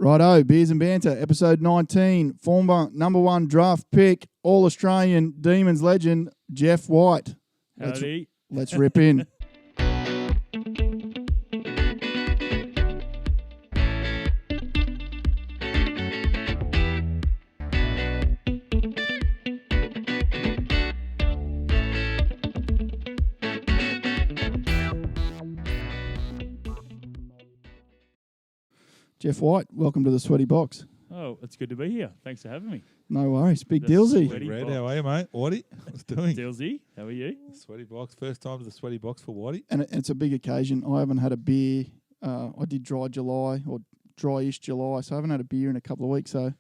Righto, Beers and Banter, episode 19, former number one draft pick, All-Australian Demons legend, Jeff White. Howdy. Let's rip in. Jeff White, welcome to the Sweaty Box. Oh, it's good to be here. Thanks for having me. No worries. Big The dealsy. Sweaty Red, Box. how are you, mate? Whitey, what's doing? Dilsey, how are you? Sweaty box. First time to the sweaty box for Whitey. And it's a big occasion. I haven't had a beer. I did dry July or dry-ish July, so I haven't had a beer in a couple of weeks. So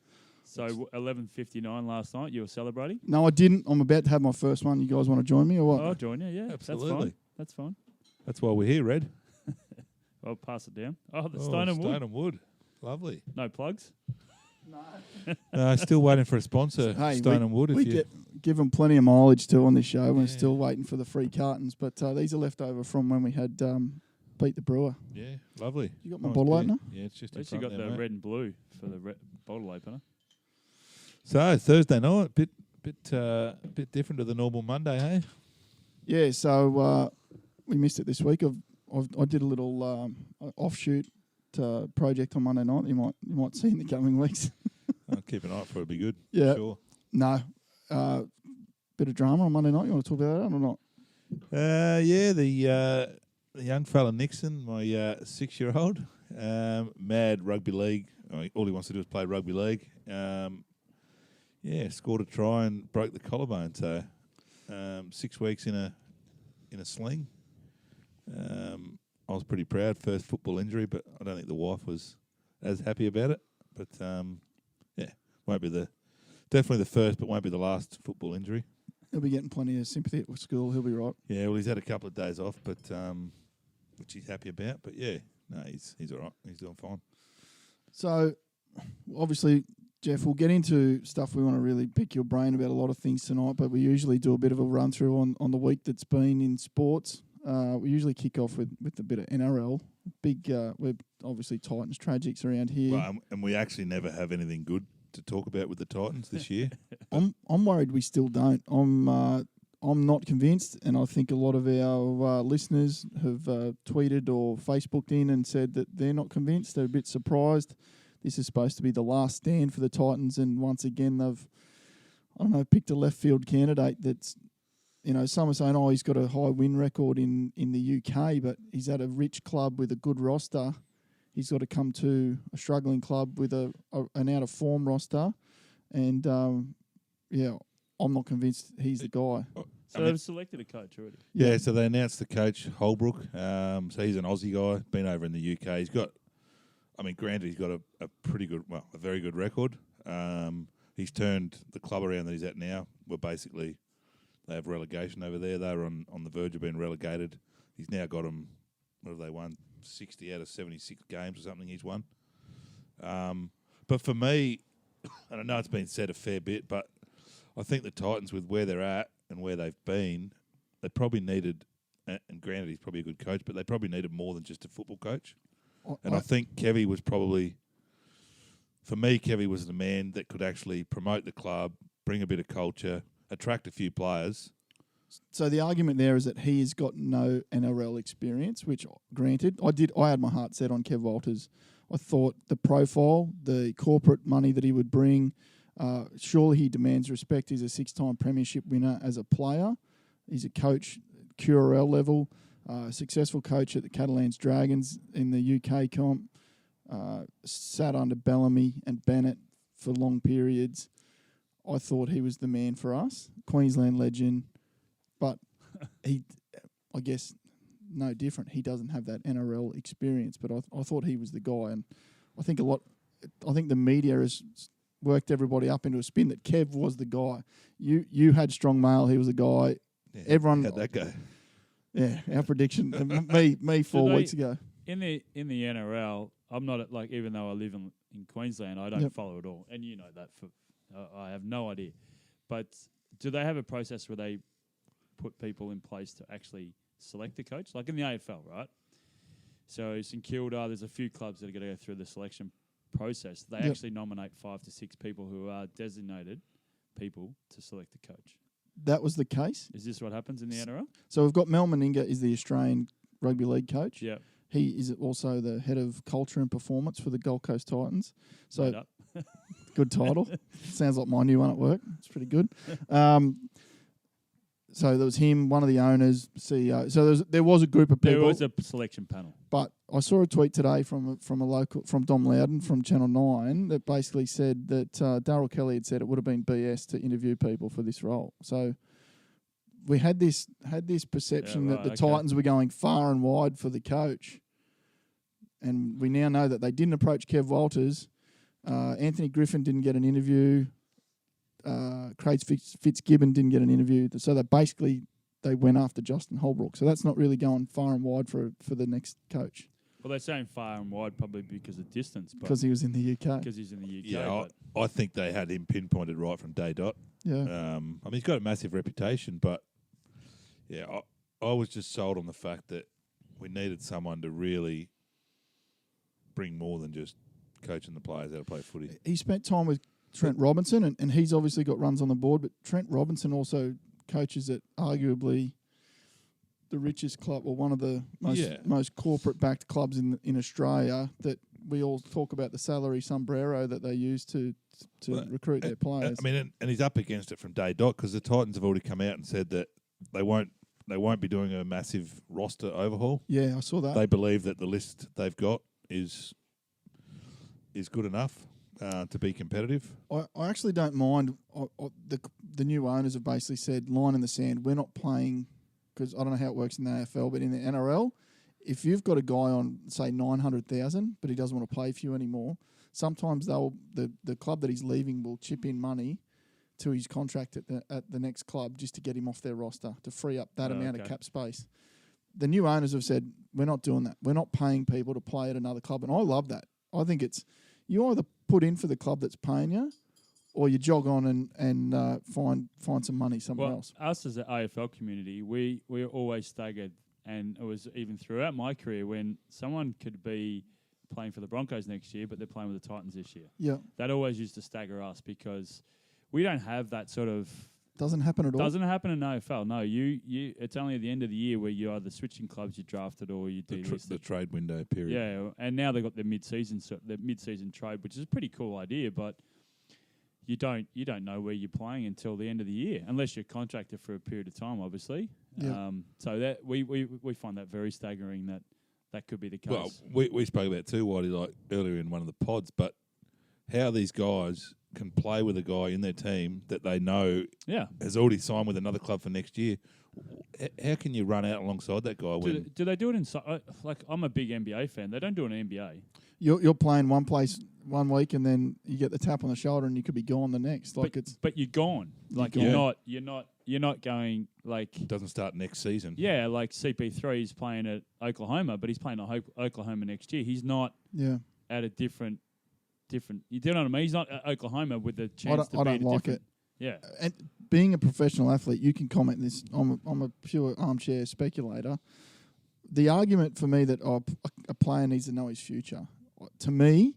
11:59 last night, you were celebrating? no, I didn't. I'm about to have my first one. You guys want to join me or what? Oh, I'll join you, yeah. Absolutely. That's fine. That's why we're here, Red. I'll pass it down. Oh, the Stone and Wood. Stone and Wood. Lovely. No plugs? No, still waiting for a sponsor, Hey, Stone and Wood. We give them plenty of mileage too on this show. We're still waiting for the free cartons, but these are left over from when we had Pete the Brewer. Yeah, lovely. You got my Nice bottle beer. opener? Yeah, it's just At in least you front got there, the mate. red and blue for the bottle opener. So Thursday night, bit different to the normal Monday, hey? Yeah, so we missed it this week. I did a little offshoot project on Monday night. You might see in the coming weeks. I'll keep an eye for it. It'll be good. Yeah. Sure. No, bit of drama on Monday night. You want to talk about that or not? Yeah, the young fella Nixon, my 6-year-old, mad rugby league. All he wants to do is play rugby league. Scored a try and broke the collarbone. So 6 weeks in a sling. I was pretty proud. First football injury, but I don't think the wife was as happy about it. But won't be definitely the first, but won't be the last football injury. He'll be getting plenty of sympathy at school. He'll be right. Yeah, well, he's had a couple of days off, but which he's happy about. But yeah, no, he's all right. He's doing fine. So, obviously, Jeff, we'll get into stuff we want to really pick your brain about a lot of things tonight, but we usually do a bit of a run-through on the week that's been in sports. We usually kick off with a bit of NRL. We're obviously Titans tragics around here. Well, and we actually never have anything good to talk about with the Titans this year. I'm worried we still don't. I'm not convinced, and I think a lot of our listeners have tweeted or Facebooked in and said that they're not convinced. They're a bit surprised. This is supposed to be the last stand for the Titans, and once again they've, picked a left field candidate that's, some are saying, he's got a high win record in the UK, but he's at a rich club with a good roster. He's got to come to a struggling club with an out-of-form roster. And, I'm not convinced he's the guy. So they've selected a coach already. Yeah, so they announced the coach, Holbrook. So he's an Aussie guy, been over in the UK. He's got, granted, he's got a pretty good, a very good record. He's turned the club around that he's at now. They have relegation over there. They were on the verge of being relegated. He's now got them, what have they won? 60 out of 76 games or something he's won. But for me, and I know it's been said a fair bit, but I think the Titans, with where they're at and where they've been, they probably needed, and granted he's probably a good coach, but they probably needed more than just a football coach. And I think Kevy was probably, for me, Kevy was the man that could actually promote the club, bring a bit of culture, attract a few players. So the argument there is that he has got no NRL experience, which, granted, I had my heart set on Kev Walters. I thought the profile, the corporate money that he would bring, surely he demands respect. He's a 6-time premiership winner as a player. He's a coach, QRL level, successful coach at the Catalans Dragons in the UK comp, sat under Bellamy and Bennett for long periods. I thought he was the man for us, Queensland legend. But he, I guess, no different. He doesn't have that NRL experience. But I thought he was the guy, and I think the media has worked everybody up into a spin that Kev was the guy. You had strong mail. He was the guy. Yeah, Everyone how'd that go? Yeah, our prediction. me 4 weeks ago. In the NRL, I'm not even though I live in Queensland, I don't follow it all, and you know that. I have no idea. But do they have a process where they put people in place to actually select the coach, like in the AFL, right? So St Kilda, there's a few clubs that are going to go through the selection process. They actually nominate 5 to 6 people who are designated people to select the coach. That was the case. Is this what happens in the NRL? So we've got Mel Meninga is the Australian rugby league coach. Yeah. He is also the head of culture and performance for the Gold Coast Titans. So good title. Sounds like my new one at work. It's pretty good. So there was him, one of the owners, CEO. So there was a group of people. There was a selection panel. But I saw a tweet today from Dom Loudon from Channel 9 that basically said that Darryl Kelly had said it would have been BS to interview people for this role. So we had this perception that the Titans were going far and wide for the coach. And we now know that they didn't approach Kev Walters. Anthony Griffin didn't get an interview. Craig Fitzgibbon didn't get an interview. So they went after Justin Holbrook. So that's not really going far and wide for the next coach. Well, they're saying far and wide probably because of distance. Because he was in the UK. Because he's in the UK. Yeah, I think they had him pinpointed right from day dot. Yeah. I mean, he's got a massive reputation, but yeah, I was just sold on the fact that we needed someone to really bring more than just coaching the players how to play footy. He spent time with Trent Robinson, and he's obviously got runs on the board, but Trent Robinson also coaches at arguably the richest club, or one of the most corporate-backed clubs in Australia, that we all talk about the salary sombrero that they use to recruit their players. I mean, and he's up against it from day dot because the Titans have already come out and said that they won't be doing a massive roster overhaul. Yeah, I saw that. They believe that the list they've got is good enough to be competitive. I actually don't mind. The new owners have basically said, line in the sand, we're not playing, because I don't know how it works in the AFL, but in the NRL, if you've got a guy on, say, 900,000, but he doesn't want to play for you anymore, sometimes the club that he's leaving will chip in money to his contract at the next club just to get him off their roster, to free up that amount of cap space. The new owners have said, we're not doing that. We're not paying people to play at another club. And I love that. I think you either put in for the club that's paying you, or you jog on and find some money somewhere else. Us as an AFL community, we always staggered, and it was even throughout my career when someone could be playing for the Broncos next year, but they're playing with the Titans this year. Yeah, that always used to stagger us because we don't have that sort of. Doesn't happen at all. Doesn't happen in AFL. No, you. It's only at the end of the year where you're either switching clubs you drafted or you the trade window period. Yeah, and now they've got their mid-season trade, which is a pretty cool idea, but you don't know where you're playing until the end of the year, unless you're contracted for a period of time, obviously. Yeah. So that we find that very staggering that could be the case. Well, we spoke about too, Whitey, like earlier in one of the pods, but how these guys can play with a guy in their team that they know has already signed with another club for next year. How can you run out alongside that guy? Do they do it in like I'm a big NBA fan. They don't do it in NBA. You're playing one place 1 week and then you get the tap on the shoulder and you could be gone the next. But you're gone. Like you're not going like. It doesn't start next season. Yeah, like CP3 is playing at Oklahoma, but he's playing at Oklahoma next year. He's not at a different. You do know what I mean? He's not at Oklahoma with the chance to be. I don't like it. Yeah. And being a professional athlete, you can comment this. I'm a pure armchair speculator. The argument for me that a player needs to know his future, to me,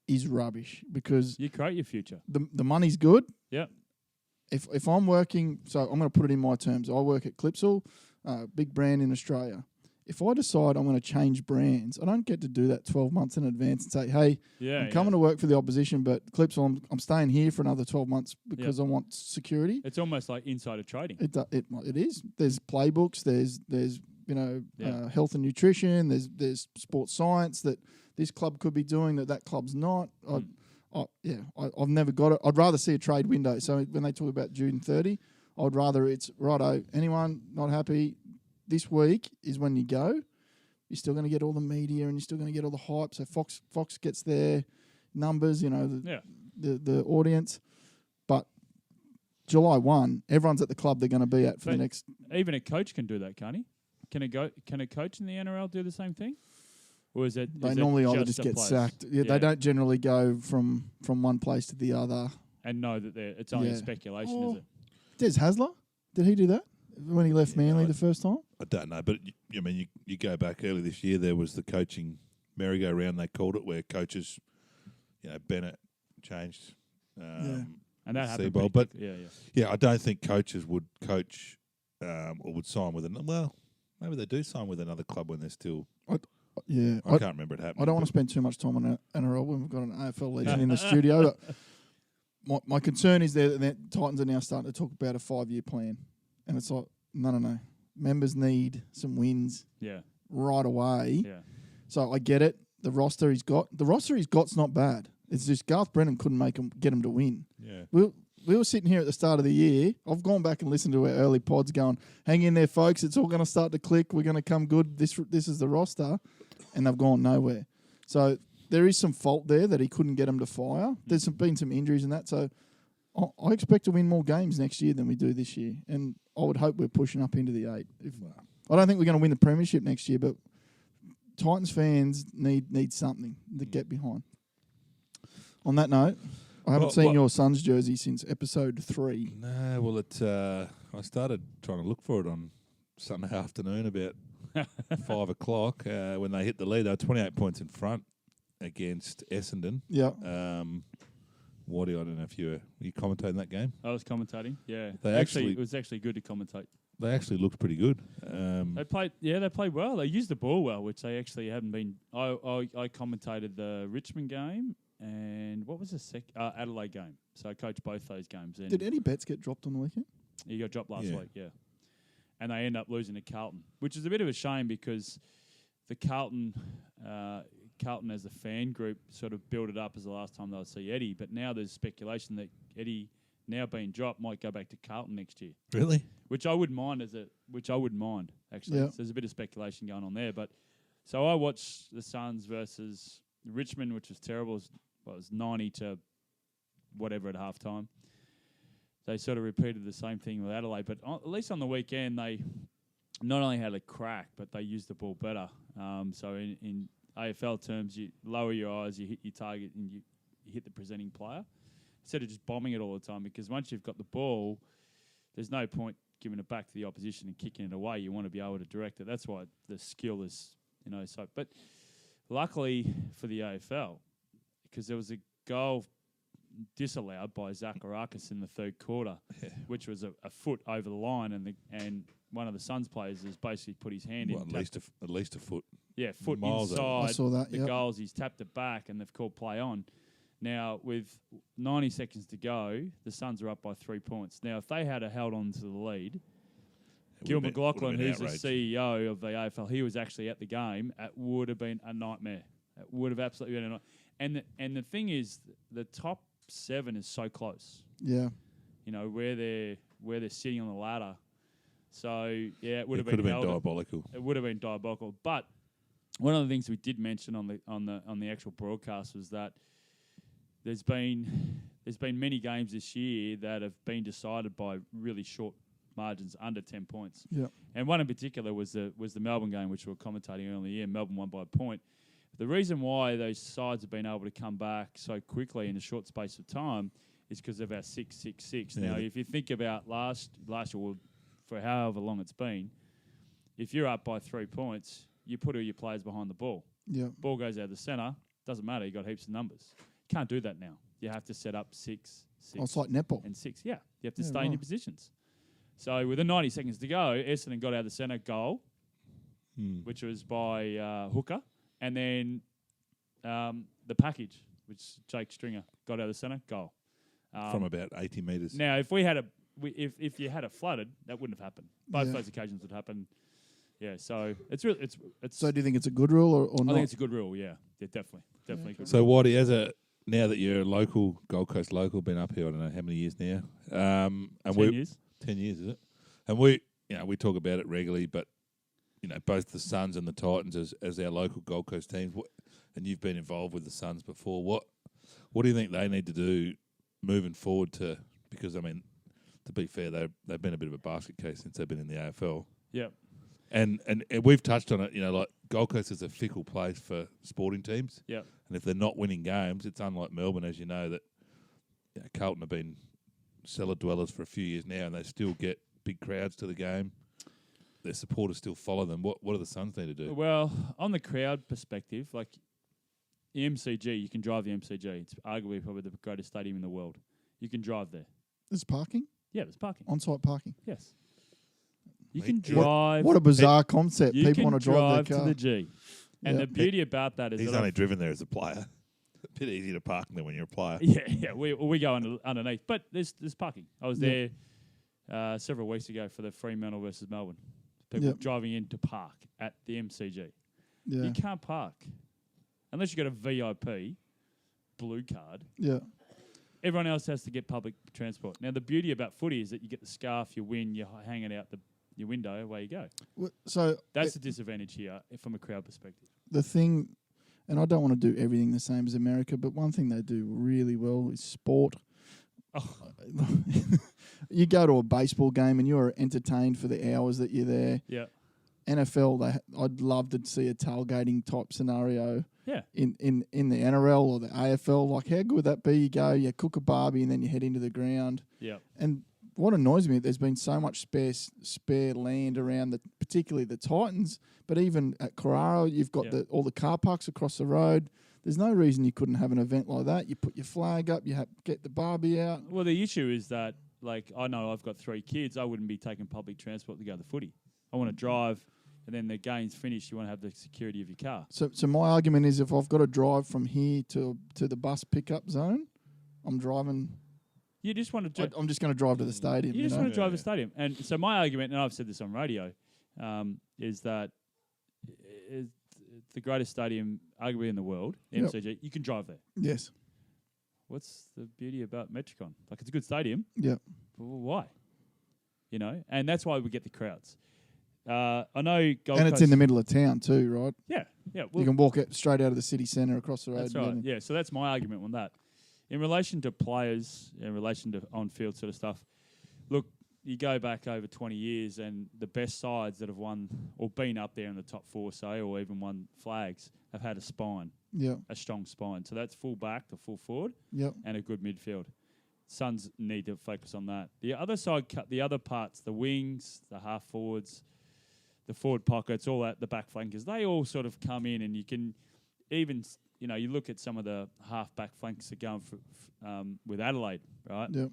is rubbish because you create your future. The money's good. Yeah. If I'm working, so I'm going to put it in my terms. I work at Clipsal, big brand in Australia. If I decide I'm going to change brands, I don't get to do that 12 months in advance and say, hey, I'm coming to work for the opposition, but Clipsal, I'm staying here for another 12 months because I want security. It's almost like insider trading. It is. There's playbooks. There's health and nutrition. There's sports science that this club could be doing that club's not. I've never got it. I'd rather see a trade window. So when they talk about June 30, I'd rather it's, righto, anyone not happy, this week is when you go. You're still going to get all the media and you're still going to get all the hype. So Fox gets their numbers, the audience. But July 1, everyone's at the club they're going to be at for the next. Even a coach can do that, can't he? Can a coach in the NRL do the same thing? Or is it? They normally either just get sacked. Yeah, they don't generally go from one place to the other. And know that it's only a speculation, is it? Des Hasler, did he do that when he left Manly the first time? I don't know, but you go back early this year, there was the coaching merry-go-round, they called it, where coaches Bennett changed. And that happened. Seabold, but yeah. I don't think coaches would coach or would sign with well, maybe they do sign with another club when they're still. I can't remember it happening. I don't want to spend too much time on NRL when we've got an AFL legend in the studio. But my concern is that Titans are now starting to talk about a 5-year plan, and it's like no. Members need some wins. Yeah. Right away. Yeah. So I get it. The roster he's got's not bad. It's just Garth Brennan couldn't get him to win. Yeah. We were sitting here at the start of the year. I've gone back and listened to our early pods going, hang in there, folks. It's all going to start to click. We're going to come good. This is the roster. And they've gone nowhere. So there is some fault there that he couldn't get them to fire. There's been some injuries and that. So I expect to win more games next year than we do this year. And I would hope we're pushing up into the 8. I don't think we're going to win the premiership next year, but Titans fans need something to get behind. On that note, I haven't seen your son's jersey since episode 3. No, well, I started trying to look for it on Sunday afternoon about 5 o'clock when they hit the lead. They were 28 points in front against Essendon. Yeah. Waddy, I don't know if you commentating that game. I was commentating. Yeah. It was actually good to commentate. They actually looked pretty good. They played well. They used the ball well, which they actually hadn't been. I commentated the Richmond game and what was the Adelaide game. So I coached both those games. And did Eddie Betts get dropped on the weekend? He got dropped last week, yeah. And they end up losing to Carlton, which is a bit of a shame because the Carlton as a fan group sort of built it up as the last time they'll see Eddie. But now there's speculation that Eddie, now being dropped, might go back to Carlton next year. Really? Which I wouldn't mind actually. Yeah. So there's a bit of speculation going on there. But so I watched the Suns versus Richmond, which was terrible. It was 90 to whatever at halftime. They sort of repeated the same thing with Adelaide, but at least on the weekend they not only had a crack, but they used the ball better. So in AFL terms, you lower your eyes, you hit your target, and you hit the presenting player instead of just bombing it all the time. Because once you've got the ball, there's no point giving it back to the opposition and kicking it away. You want to be able to direct it. That's why the skill is, so. But luckily for the AFL, because there was a goal disallowed by Zacharakis in the third quarter, which was a foot over the line, and one of the Suns players has basically put his hand in. At least a foot. Yeah, foot Miles inside I saw that, the goals. He's tapped it back, and they've called play on. Now, with 90 seconds to go, the Suns are up by 3 points. Now, if they had held on to the lead, Gil McLaughlin, who's the CEO of the AFL, he was actually at the game. It would have been a nightmare. It would have absolutely been a nightmare. And the thing is, the top 7 is so close. Yeah. Where they're sitting on the ladder. So yeah, it would have been diabolical. It would have been diabolical. But one of the things we did mention on the actual broadcast was that there's been many games this year that have been decided by really short margins, under 10 points. Yeah. And one in particular was the Melbourne game, which we were commentating earlier in the year. Melbourne won by a point. The reason why those sides have been able to come back so quickly in a short space of time is because of our 6-6-6. Yeah. Now, if you think about last year, for however long it's been, if you're up by 3 points, you put all your players behind the ball. Yeah. Ball goes out of the centre, doesn't matter, you've got heaps of numbers. Can't do that now. You have to set up 6, 6. Oh, it's like netball. And 6, yeah. You have to stay in your positions. So with the 90 seconds to go, Essendon got out of the centre, goal, which was by Hooker. And then the package, which Jake Stringer got out of the centre, goal. From about 80 metres. Now, if if you had it flooded, that wouldn't have happened. Both those occasions would happen. Yeah, so it's really it's. So do you think it's a good rule or not? I think it's a good rule. Yeah, definitely good. So Waddy, now that you're a local Gold Coast local, been up here I don't know how many years now. And 10 years. 10 years, is it? And we talk about it regularly, but both the Suns and the Titans as our local Gold Coast teams. And you've been involved with the Suns before. What do you think they need to do moving forward because I mean, to be fair, they've been a bit of a basket case since they've been in the AFL. Yeah. And we've touched on it, like Gold Coast is a fickle place for sporting teams. Yeah. And if they're not winning games, it's unlike Melbourne, as you know, that Carlton have been cellar dwellers for a few years now, and they still get big crowds to the game. Their supporters still follow them. What do the Suns need to do? Well, on the crowd perspective, the MCG, you can drive the MCG. It's arguably probably the greatest stadium in the world. You can drive there. There's parking? Yeah, there's parking. On-site parking? Yes. You Mate, can drive. What a bizarre concept. You People can want to drive their to car. the G. And Yeah. the beauty about that is He's that only driven there as a player. A bit easier to park than when you're a player. Yeah. We go underneath, but there's parking. I was Yeah. there several weeks ago for the Fremantle versus Melbourne. People Yep. driving in to park at the MCG. Yeah. You can't park unless you got a VIP blue card. Yeah. Everyone else has to get public transport. Now, the beauty about footy is that you get the scarf, you win, you're hanging out your window, away you go. So That's the disadvantage here from a crowd perspective. the thing, and I don't want to do everything the same as America, but one thing they do really well is sport. Oh. You go to a baseball game and you're entertained for the hours that you're there. Yeah. NFL, I'd love to see a tailgating type scenario. Yeah. In the NRL or the AFL, like how good would that be? You go, you cook a barbie, and then you head into the ground. Yeah. And what annoys me, there's been so much spare land around particularly the Titans, but even at Carrara, you've got all the car parks across the road. There's no reason you couldn't have an event like that. You put your flag up, get the barbie out. Well, the issue is that, like, I know I've got 3 kids. I wouldn't be taking public transport to go to the footy. I want to drive, and then the game's finished. You want to have the security of your car. So my argument is if I've got to drive from here to the bus pickup zone, I'm driving. You just want to. I'm just going to drive to the stadium. You just want to drive the stadium. And so my argument, and I've said this on radio, is that it's the greatest stadium arguably in the world, the MCG. You can drive there. Yes. What's the beauty about Metricon? Like, it's a good stadium. Yeah. Well, why? You know, and that's why we get the crowds. I know Gold And Coast, it's in the middle of town too, right? Yeah. Well, You can walk it straight out of the city centre across the road. that's right. Yeah, so that's my argument on that. In relation to players, in relation to on-field sort of stuff, look, you go back over 20 years and the best sides that have won or been up there in the top 4, say, or even won flags, have had a spine, a strong spine. So that's full back to full forward and a good midfield. Suns need to focus on that. The other side, the other parts, the wings, the half forwards, the forward pockets, all that, the back flankers, they all sort of come in, and you can even, you look at some of the half back flanks that are going with Adelaide, right? Yep.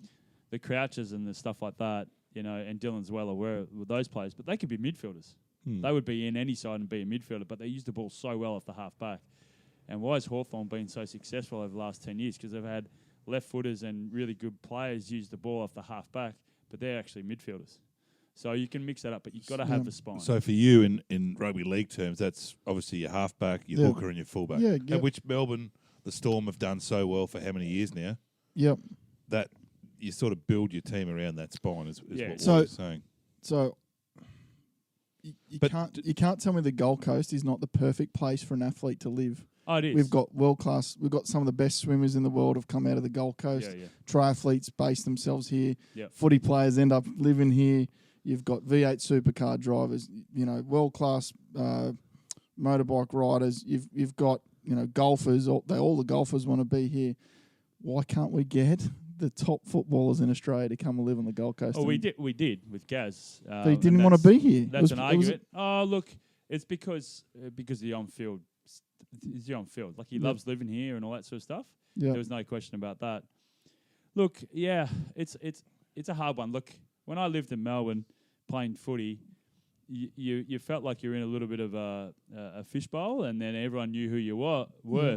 The Crouches and the stuff like that, and Dylan's well aware with those players, but they could be midfielders. They would be in any side and be a midfielder, but they use the ball so well off the half back. And why has Hawthorn been so successful over the last 10 years? Because they've had left footers and really good players use the ball off the half back, but they're actually midfielders. So you can mix that up, but you've got to have the spine. So for you, in rugby league terms, that's obviously your halfback, your hooker, and your fullback. Yeah, And which Melbourne, the Storm, have done so well for how many years now? Yep. That you sort of build your team around that spine, is what So- you're saying. So you can't tell me the Gold Coast is not the perfect place for an athlete to live. Oh, it is. We've got world class. We've got some of the best swimmers in the world have come out of the Gold Coast. Yeah. Triathletes base themselves here. Yep. Footy players end up living here. You've got V8 supercar drivers. World class motorbike riders. You've got golfers. All the golfers want to be here. Why can't we get the top footballers in Australia to come and live on the Gold Coast? Oh, we did with Gaz. But he didn't want to be here. That's an argument. Look, it's because of the on-field. It's the on-field. Like, he loves living here and all that sort of stuff. Yeah. There was no question about that. Look, yeah, it's a hard one. Look, when I lived in Melbourne playing footy, you felt like you're in a little bit of a fishbowl, and then everyone knew who you were.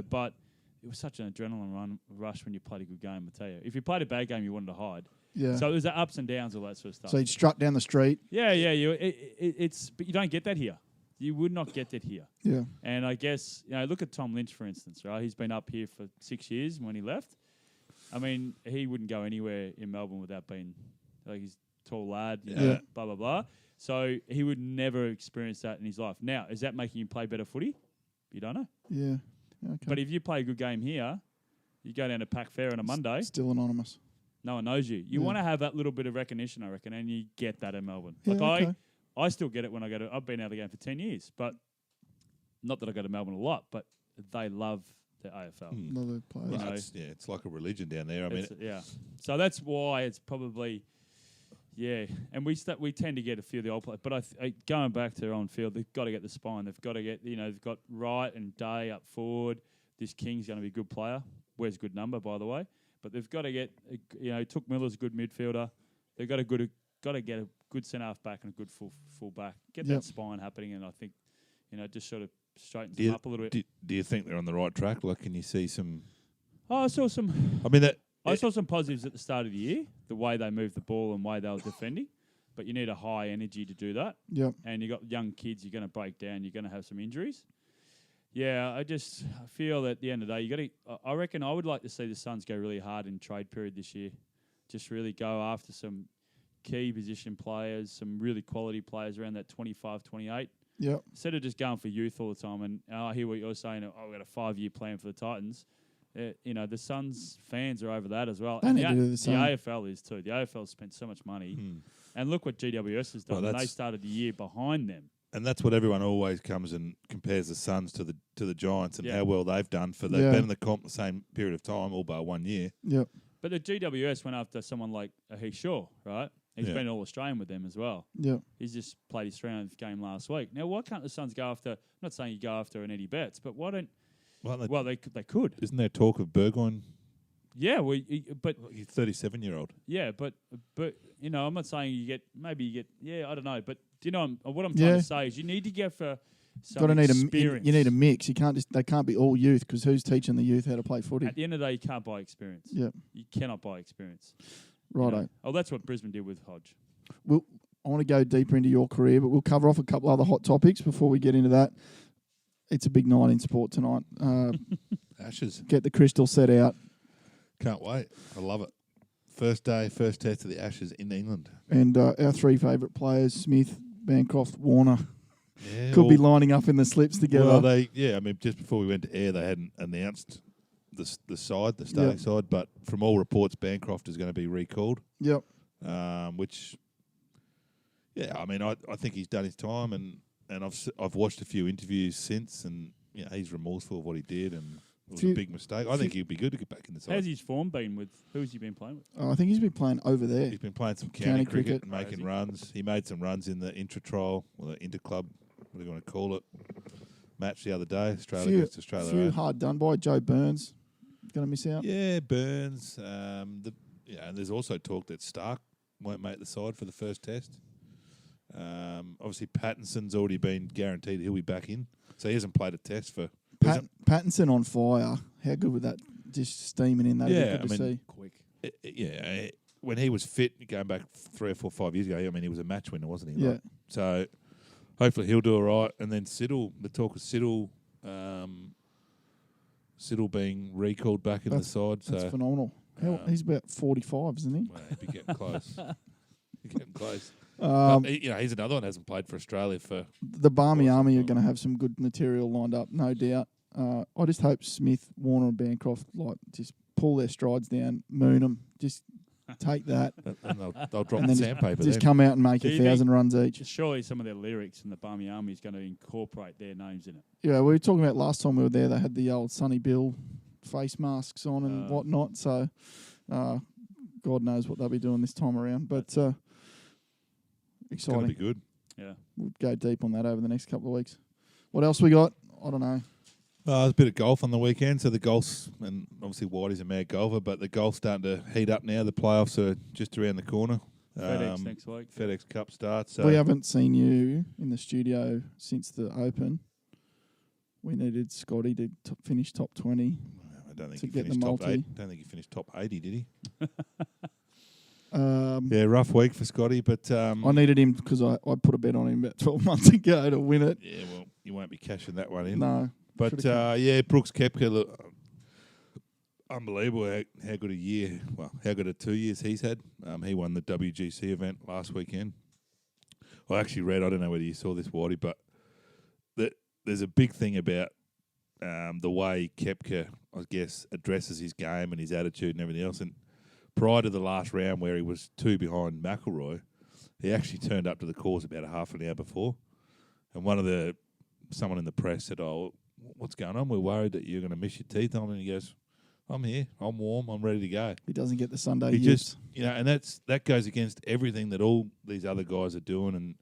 But it was such an adrenaline rush when you played a good game, I tell you. If you played a bad game, you wanted to hide. Yeah. So it was the ups and downs, all that sort of stuff. So you'd strut down the street. Yeah. But you don't get that here. You would not get that here. Yeah. And I guess, look at Tom Lynch, for instance, right? He's been up here for 6 years when he left. I mean, he wouldn't go anywhere in Melbourne without being, he's a tall lad, blah, blah, blah. So he would never experience that in his life. Now, is that making him play better footy? You don't know. Yeah. Okay. But if you play a good game here, you go down to Pack Fair on a Monday. Still anonymous. No one knows you. You want to have that little bit of recognition, I reckon, and you get that in Melbourne. Yeah, I still get it when I go to. I've been out of the game for 10 years, but not that I go to Melbourne a lot, but they love the AFL. Love the players. It's like a religion down there. I mean, So that's why it's probably, and we tend to get a few of the old players. But going back to their on field, they've got to get the spine. They've got to get, they've got Wright and Day up forward. this King's going to be a good player. Wears a good number, by the way. But they've got to get, Took Miller's a good midfielder. They've got to get a good centre half back and a good full back. Get that spine happening, and I think, just sort of straightens them up a little bit. Do you think they're on the right track? Like, can you see some? Oh, I saw some. I mean, I saw some positives at the start of the year, the way they moved the ball and the way they were defending. But you need a high energy to do that. Yep. And you got young kids, you're going to break down, you're going to have some injuries. Yeah, I feel that at the end of the day, I reckon I would like to see the Suns go really hard in trade period this year. Just really go after some key position players, some really quality players around that 25, 28. Yep. Instead of just going for youth all the time. And I hear what you're saying, we've got a 5-year plan for the Titans. The Suns fans are over that as well. They And need to do the same. the AFL is too. The AFL spent so much money. And look what GWS has done. They started the year behind them. And that's what everyone always comes and compares the Suns to the Giants and how well they've done. They've been in the comp the same period of time, all bar 1 year. Yep. But the GWS went after someone like Heath Shaw, right? He's been All-Australian with them as well. Yep. He's just played his 300th game last week. Now, why can't the Suns go after? I'm not saying you go after an Eddie Betts, but why don't? Well, they could. Isn't there talk of Burgoyne? Yeah, but he's 37-year-old. Yeah, but I'm not saying you get. Yeah, I don't know. But do you know what I'm trying to say is you need to get for some experience. You need a mix. They can't be all youth because who's teaching the youth how to play footy? At the end of the day, you can't buy experience. Yeah, you cannot buy experience. Righto. Oh, that's what Brisbane did with Hodge. I want to go deeper into your career, but we'll cover off a couple other hot topics before we get into that. It's a big night in sport tonight. Ashes. Get the crystal set out. Can't wait. I love it. First day, first test of the Ashes in England. And our 3 favourite players, Smith, Bancroft, Warner, could be lining up in the slips together. Well, just before we went to air, they hadn't announced the starting side, but from all reports, Bancroft is going to be recalled. Yep. Which, I mean, I think he's done his time, and I've watched a few interviews since, and he's remorseful of what he did, and it was a big mistake. I think he'd be good to get back in the side. How's his form been with? Who has he been playing with? I think he's been playing over there. He's been playing some county cricket and making runs. He made some runs in the intra-trial, or the inter-club, what do you want to call it, match the other day, Australia against Australia. A few hard done by. Joe Burns going to miss out. Yeah, Burns. And there's also talk that Stark won't make the side for the first test. Obviously, Pattinson's already been guaranteed he'll be back in, so he hasn't played a test for. Pattinson on fire. How good would that just steaming in? That good to see. Quick. When he was fit, going back 3 or 4, 5 years ago, I mean, he was a match winner, wasn't he? Yeah. Right? So hopefully he'll do all right. And then Siddle, the talk of Siddle being recalled back in the side. That's phenomenal. He's about 45, isn't he? Well, he'd be getting close. He's another one who hasn't played for Australia for. The Barmy Army are going to have some good material lined up, no doubt. I just hope Smith, Warner, and Bancroft just pull their strides down, moon them, just take that, and they'll drop the sandpaper. Just come out and make 1,000 runs each. Surely some of their lyrics in the Barmy Army is going to incorporate their names in it. Yeah, we were talking about last time we were there. They had the old Sonny Bill face masks on and whatnot. So, God knows what they'll be doing this time around. But exciting. It's going to be good. Yeah, we'll go deep on that over the next couple of weeks. What else we got? I don't know. There's a bit of golf on the weekend, so the golf's, and obviously Whitey's a mad golfer, but the golf's starting to heat up now. The playoffs are just around the corner. FedEx next week. FedEx Cup starts. So we haven't seen you in the studio since the Open. We needed Scotty to finish top 20. I don't think he finished top 8. I don't think he finished top 80, did he? Rough week for Scotty, but I needed him because I put a bet on him about 12 months ago to win it. Yeah, well, you won't be cashing that one in. No. But, Brooks Koepka, look, unbelievable how good a year, how good a 2 years he's had. He won the WGC event last weekend. I actually read, I don't know whether you saw this, Whitey, but there's a big thing about the way Koepka, I guess, addresses his game and his attitude and everything else. And prior to the last round where he was 2 behind McIlroy, he actually turned up to the course about a half an hour before. And someone in the press said, what's going on? We're worried that you're going to miss your tee time. And he goes, I'm here. I'm warm. I'm ready to go. He doesn't get the Sunday He yips. just, and that goes against everything that all these other guys are doing. And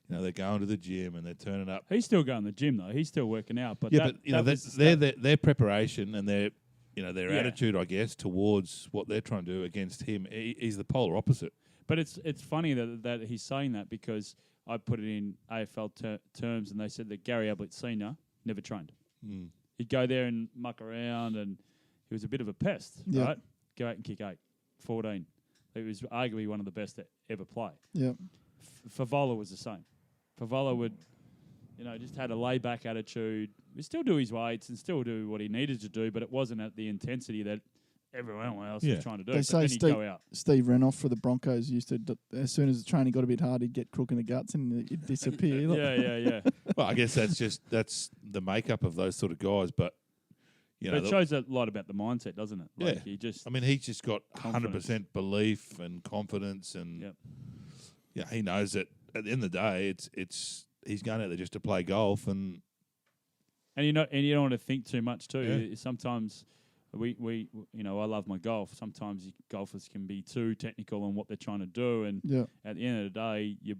they're going to the gym and they're turning up. He's still going to the gym though. He's still working out. But Yeah, that, but their preparation and their Yeah. attitude, I guess, towards what they're trying to do against him. He's the polar opposite. But it's funny that he's saying that because I put it in AFL terms, and they said that Gary Ablett Senior never trained. Mm. He'd go there and muck around, and he was a bit of a pest, right? Go out and kick 14. He was arguably one of the best to ever play. Yeah. Favola was the same. Favola would, just had a laid-back attitude. He'd still do his weights and still do what he needed to do, but it wasn't at the intensity that everyone else was trying to do. They but say then he'd go out. Steve Renoff for the Broncos used to, as soon as the training got a bit hard, he'd get crook in the guts and he'd disappear. Yeah. Well, I guess that's the makeup of those sort of guys, but but it shows a lot about the mindset, doesn't it? Like he's just got 100% belief and confidence, and he knows that at the end of the day, it's he's going out there just to play golf, and you don't want to think too much too. Yeah. Sometimes we I love my golf. Sometimes golfers can be too technical on what they're trying to do, and at the end of the day, your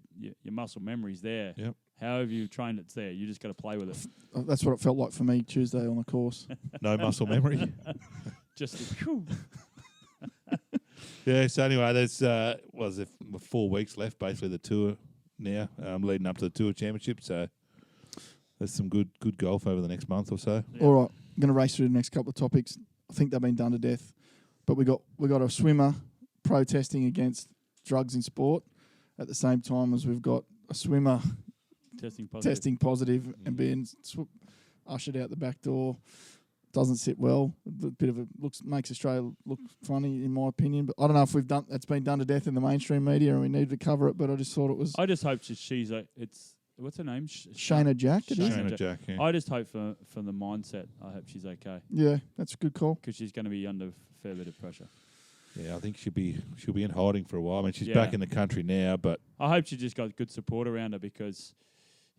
muscle memory's there. Yep. However you've trained, it's there. You just got to play with it. That's what it felt like for me Tuesday on the course. No muscle memory. Just yeah. So anyway, there's 4 weeks left, basically the tour now, leading up to the Tour Championship. So there's some good golf over the next month or so. Yeah. All right, I'm going to race through the next couple of topics. I think they've been done to death, but we got a swimmer protesting against drugs in sport at the same time as we've got a swimmer testing positive and being ushered out the back door. Doesn't sit well. A bit of makes Australia look funny, in my opinion. But I don't know if that's been done to death in the mainstream media and we need to cover it. But I just thought it was. I just hope she's what's her name? Shayna Jack. Shayna Jack. Yeah. I just hope for the mindset. I hope she's okay. Yeah, that's a good call. Because she's going to be under a fair bit of pressure. Yeah, I think she'll be in hiding for a while. I mean, she's back in the country now, but I hope she just got good support around her because,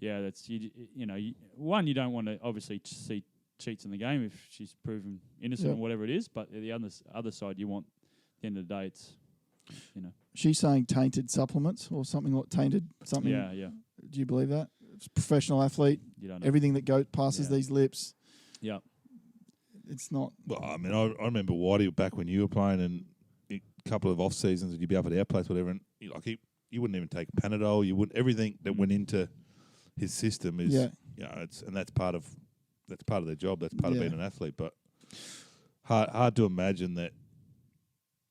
that's you don't want to obviously see cheats in the game if she's proven innocent or whatever it is. But the other side, you want at the end of the day, it's She's saying tainted supplements or something like tainted something. Yeah. Do you believe that? It's a professional athlete. You don't know. Everything that passes these lips. Yeah. It's not. Well, I mean, I remember Whitey back when you were playing, and a couple of off seasons, and you'd be up at our place, whatever, and you wouldn't even take Panadol. You wouldn't. Everything that went into his system is, that's part of their job. That's part of being an athlete. But hard to imagine that.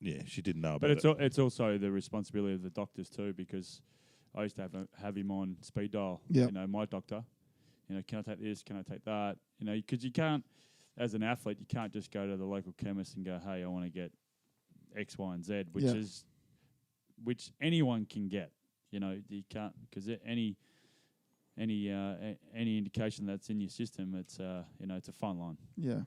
Yeah, she didn't know about it. But it's also the responsibility of the doctors too, because I used to have him on speed dial. Yeah. My doctor. Can I take this? Can I take that? Because you can't, as an athlete, you can't just go to the local chemist and go, hey, I want to get X, Y, and Z, which anyone can get. You can't, because any indication that's in your system, it's it's a fine line. Yeah.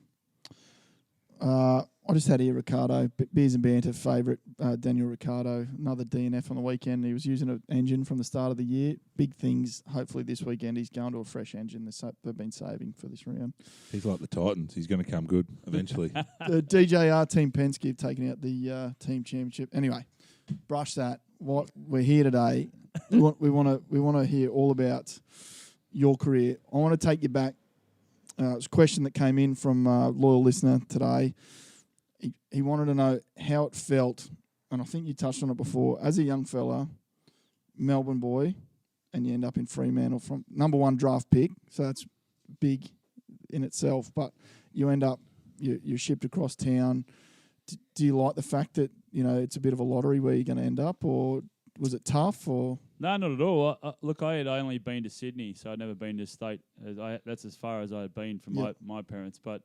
I just had here Ricardo, Beers and Banter favourite, Daniel Ricciardo, another DNF on the weekend. He was using an engine from the start of the year. Big things, hopefully this weekend. He's going to a fresh engine they've been saving for this round. He's like the Titans. He's going to come good eventually. The DJR Team Penske have taken out the team championship. Anyway, brush that. What we're here today, we want to hear all about your career. I want to take you back. It's a question that came in from a loyal listener today. He wanted to know how it felt, and I think you touched on it before, as a young fella, Melbourne boy, and you end up in Fremantle from #1 draft pick, so that's big in itself, but you end up, you're shipped across town. Do you like the fact that, it's a bit of a lottery where you're going to end up, or was it tough, or...? No, not at all. Look, I had only been to Sydney, so I'd never been to state. That's as far as I had been from my parents. But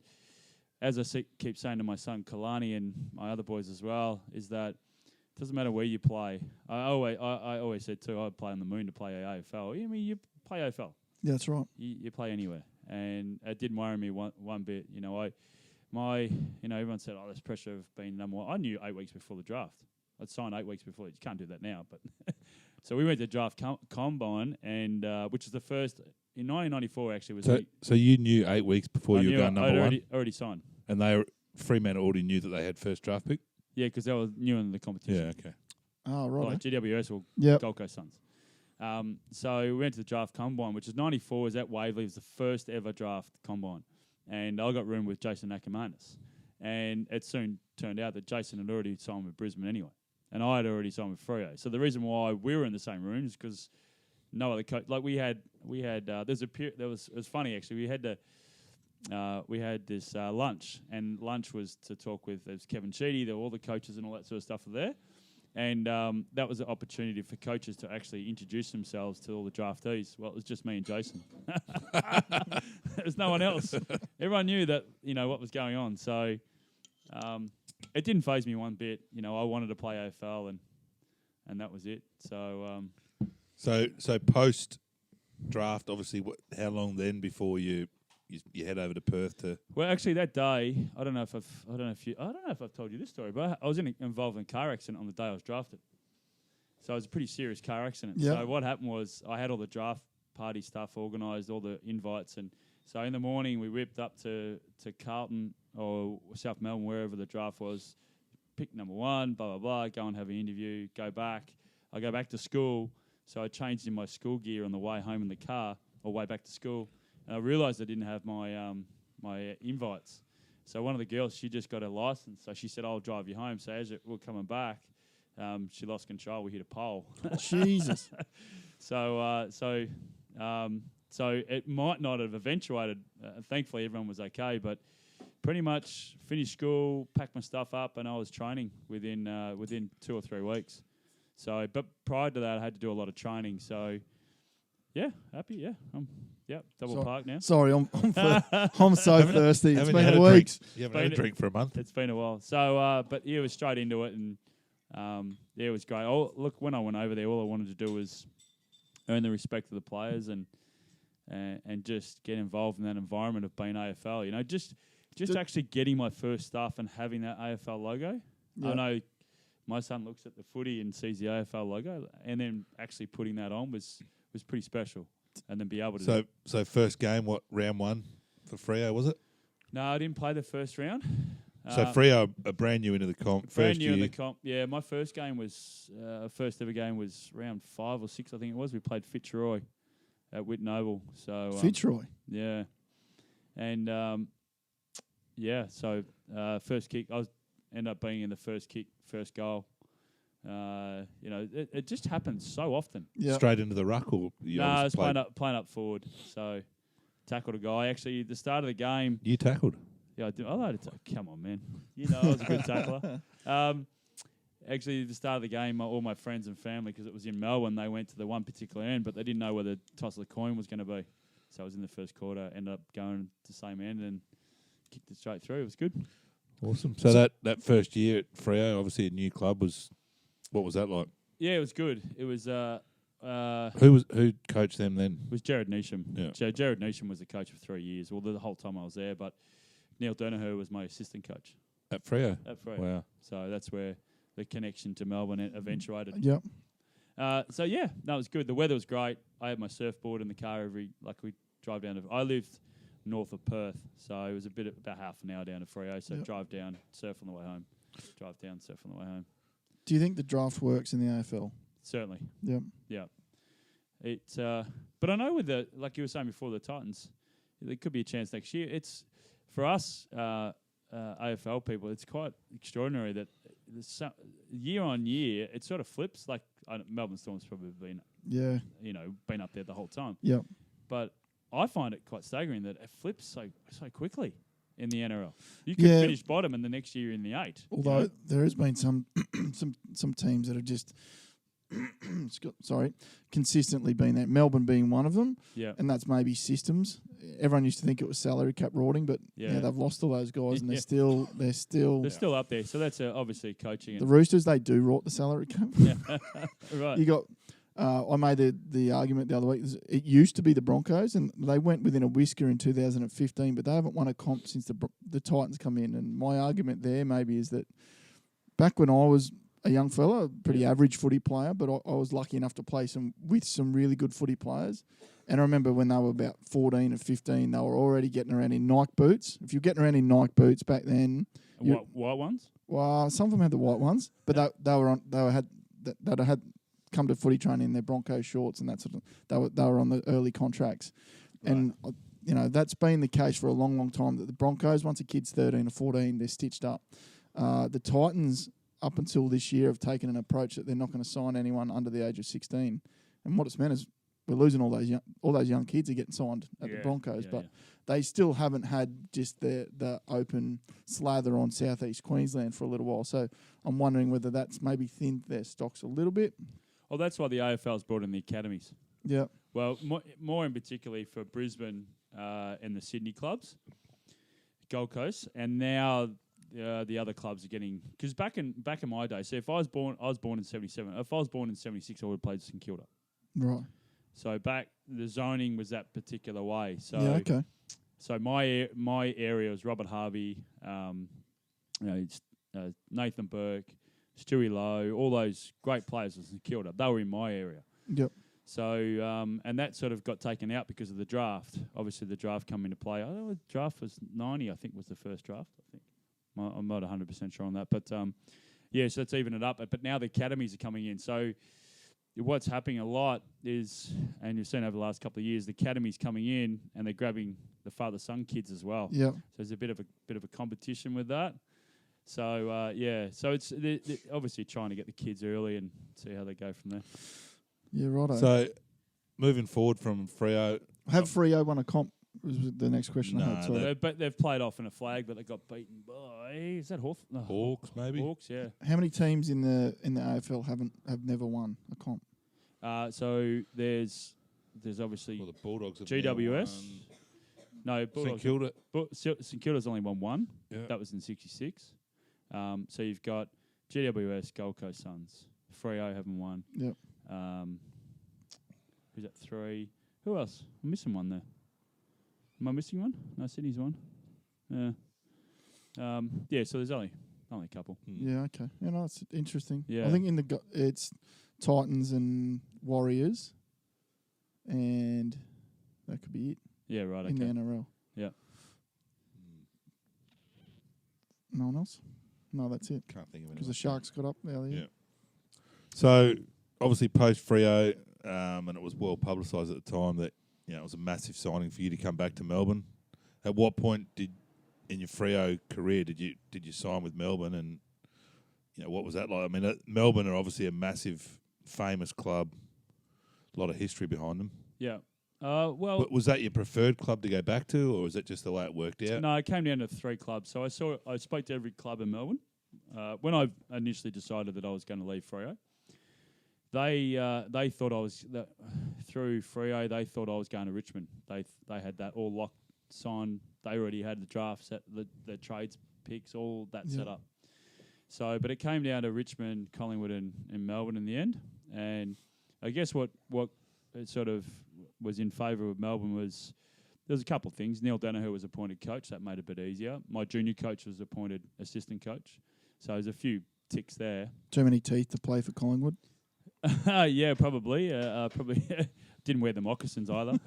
as I keep saying to my son Kalani and my other boys as well, is that it doesn't matter where you play. I always said too, I'd play on the moon to play AFL. You play AFL. Yeah, that's right. You play anywhere, and it didn't worry me one bit. Everyone said, there's pressure of being #1. I knew 8 weeks before the draft. I'd signed 8 weeks before. You can't do that now, but. So we went to draft combine, and which is the first in 1994. Actually, was so you knew 8 weeks before you were going #1. Already signed, and Fremantle already knew that they had first draft pick. Yeah, because they were new in the competition. Yeah, okay. Oh, right. Like GWS or Gold Coast Suns. So we went to the draft combine, which is 94, was at Waverley. It was the first ever draft combine. And I got room with Jason Nakamanis. And it soon turned out that Jason had already signed with Brisbane anyway. And I had already signed with Freo. So the reason why we were in the same room is because no other coach, like we had, there's a period, it was funny actually, we had this lunch, and lunch was to talk with, there was Kevin Sheedy, there were all the coaches and all that sort of stuff were there. And that was an opportunity for coaches to actually introduce themselves to all the draftees. Well, it was just me and Jason. There was no one else. Everyone knew that, what was going on. So it didn't faze me one bit. I wanted to play AFL, and that was it. So So post draft, obviously, how long then before you head over to Perth to? Well, actually, that day, I don't know if I've told you this story, but I was involved in a car accident on the day I was drafted. So it was a pretty serious car accident. Yep. So what happened was I had all the draft party stuff organised, all the invites, and so in the morning we whipped up to Carlton or South Melbourne, wherever the draft was, pick number one, blah, blah, blah, go and have an interview, go back. I go back to school, so I changed in my school gear on the way home in the car, or way back to school. And I realised I didn't have my my invites. So one of the girls, she just got her licence. So she said, I'll drive you home. So as we're coming back, she lost control. We hit a pole. Jesus. So it might not have eventuated. Thankfully, everyone was okay. But pretty much finished school, packed my stuff up, and I was training within 2 or 3 weeks. So, but prior to that, I had to do a lot of training. So, yeah, happy. Yeah, double park now. Sorry, I'm so thirsty. It's been weeks. You haven't had a drink for a month. It's been a while. So, but yeah, it was straight into it, and it was great. Oh, look, when I went over there, all I wanted to do was earn the respect of the players and just get involved in that environment of being AFL. Just actually getting my first stuff and having that AFL logo. Yeah. I know my son looks at the footy and sees the AFL logo, and then actually putting that on was pretty special. And then be able to... So first game, what, round one for Freo, was it? No, I didn't play the first round. So Freo are brand new into the comp. Brand new in the comp, yeah. My first game was... first ever game was round 5 or 6, I think it was. We played Fitzroy at Whitten Oval. So, Fitzroy? Yeah. And, so first kick, I ended up being in the first kick, first goal. It just happens so often. Yep. Straight into the ruck, or I was playing up forward. So tackled a guy. Actually, at the start of the game, you tackled. Yeah, I did. Come on, man. I was a good tackler. Actually, at the start of the game, all my friends and family, because it was in Melbourne, they went to the one particular end, but they didn't know where the toss of the coin was going to be. So I was in the first quarter, ended up going to the same end and kicked it straight through. It was good. Awesome. So that first year at Freo, obviously a new club, what was that like? Yeah, it was good. It was who coached them then? It was Jared Neesham. Yeah. So Jared Neesham was the coach for 3 years. Well, the whole time I was there, but Neil Danaher was my assistant coach. At Freo? At Freo. Wow. So that's where the connection to Melbourne eventuated. Yep. So yeah, that was good. The weather was great. I had my surfboard in the car we drive down to... I lived north of Perth, so it was about half an hour down to Freo. So drive down, surf on the way home. Drive down, surf on the way home. Do you think the draft works in the AFL? Certainly. Yep. Yeah. But I know with like you were saying before, the Titans, there could be a chance next year. It's for us AFL people. It's quite extraordinary that year on year it sort of flips. Like Melbourne Storm's probably been up there the whole time. Yep. But I find it quite staggering that it flips so quickly. In the NRL, you could finish bottom, and the next year you're in the 8. Although there has been some teams that have just consistently been there. Melbourne being one of them, and that's maybe systems. Everyone used to think it was salary cap rorting, but they've lost all those guys, and they're still up there. So that's obviously coaching. The Roosters, they do rot the salary cap. Yeah, right. You got. I made the argument the other week. It used to be the Broncos, and they went within a whisker in 2015, but they haven't won a comp since the Titans come in. And my argument there maybe is that back when I was a young fella, a pretty average footy player, but I was lucky enough to play with some really good footy players. And I remember when they were about 14 or 15, they were already getting around in Nike boots. If you're getting around in Nike boots back then, white ones. Well, some of them had the white ones, but they had come to footy training in their Broncos shorts and that sort of. They were on the early contracts, and that's been the case for a long, long time. That the Broncos, once a kid's 13 or 14, they're stitched up. The Titans, up until this year, have taken an approach that they're not going to sign anyone under the age of 16, and what it's meant is we're losing all those young kids are getting signed at the Broncos, but they still haven't had just the open slather on southeast Queensland for a little while. So I'm wondering whether that's maybe thinned their stocks a little bit. Well, that's why the AFL's brought in the academies. Yeah. Well, more in particularly for Brisbane and the Sydney clubs, Gold Coast, and now the other clubs are getting, because back in my day. So if I was born in 77. If I was born in 76, I would have played St Kilda. Right. So back the zoning was that particular way. So okay. So my area was Robert Harvey, Nathan Burke, Stewie Lowe, all those great players in St Kilda. They were in my area. Yep. So and that sort of got taken out because of the draft. Obviously, the draft come into play. The draft was 90, I think, was the first draft. I think I'm not 100% sure on that, but so let's even it up. But now the academies are coming in. So what's happening a lot is, and you've seen over the last couple of years, the academies coming in and they're grabbing the father-son kids as well. Yeah. So there's a bit of a competition with that. So so it's they're obviously trying to get the kids early and see how they go from there. Yeah, righto. So moving forward from Freo, have Freo won a comp? Was the next question I had. Sorry. But they've played off in a flag, but they got beaten by, is that Hawks? No, Hawks maybe. Hawks, yeah. How many teams in the AFL have never won a comp? So there's obviously the Bulldogs have GWS. No, Bulldogs. St Kilda. St Kilda's only won one. Yeah. That was in '66. So you've got GWS, Gold Coast Suns. Freo haven't won. Yep. Who's at 3? Who else? I'm missing one there. Am I missing one? No, Sydney's one. Yeah. So there's only a couple. Yeah. Okay. That's interesting. Yeah. I think it's Titans and Warriors, and that could be it. Yeah. Right. In the NRL. Yeah. No one else. No, that's it. Can't think of it. Because the Sharks got up there. Yeah. So obviously post Freo, and it was well publicised at the time that it was a massive signing for you to come back to Melbourne. At what point in your Freo career did you sign with Melbourne, and what was that like? I mean, Melbourne are obviously a massive, famous club, a lot of history behind them. Yeah. Well, but was that your preferred club to go back to, or was it just the way it worked out? No, it came down to 3 clubs. So I spoke to every club in Melbourne when I initially decided that I was going to leave Freo. They thought I was through Freo. They thought I was going to Richmond. They had that all locked, signed. They already had the draft set, the trades picks, all that set up. So, but it came down to Richmond, Collingwood, and Melbourne in the end. And I guess what sort of was in favour of Melbourne was there was a couple of things. Neil Danaher was appointed coach. That made it a bit easier. My junior coach was appointed assistant coach. So there's a few ticks there. Too many teeth to play for Collingwood? Yeah, probably. Probably didn't wear the moccasins either.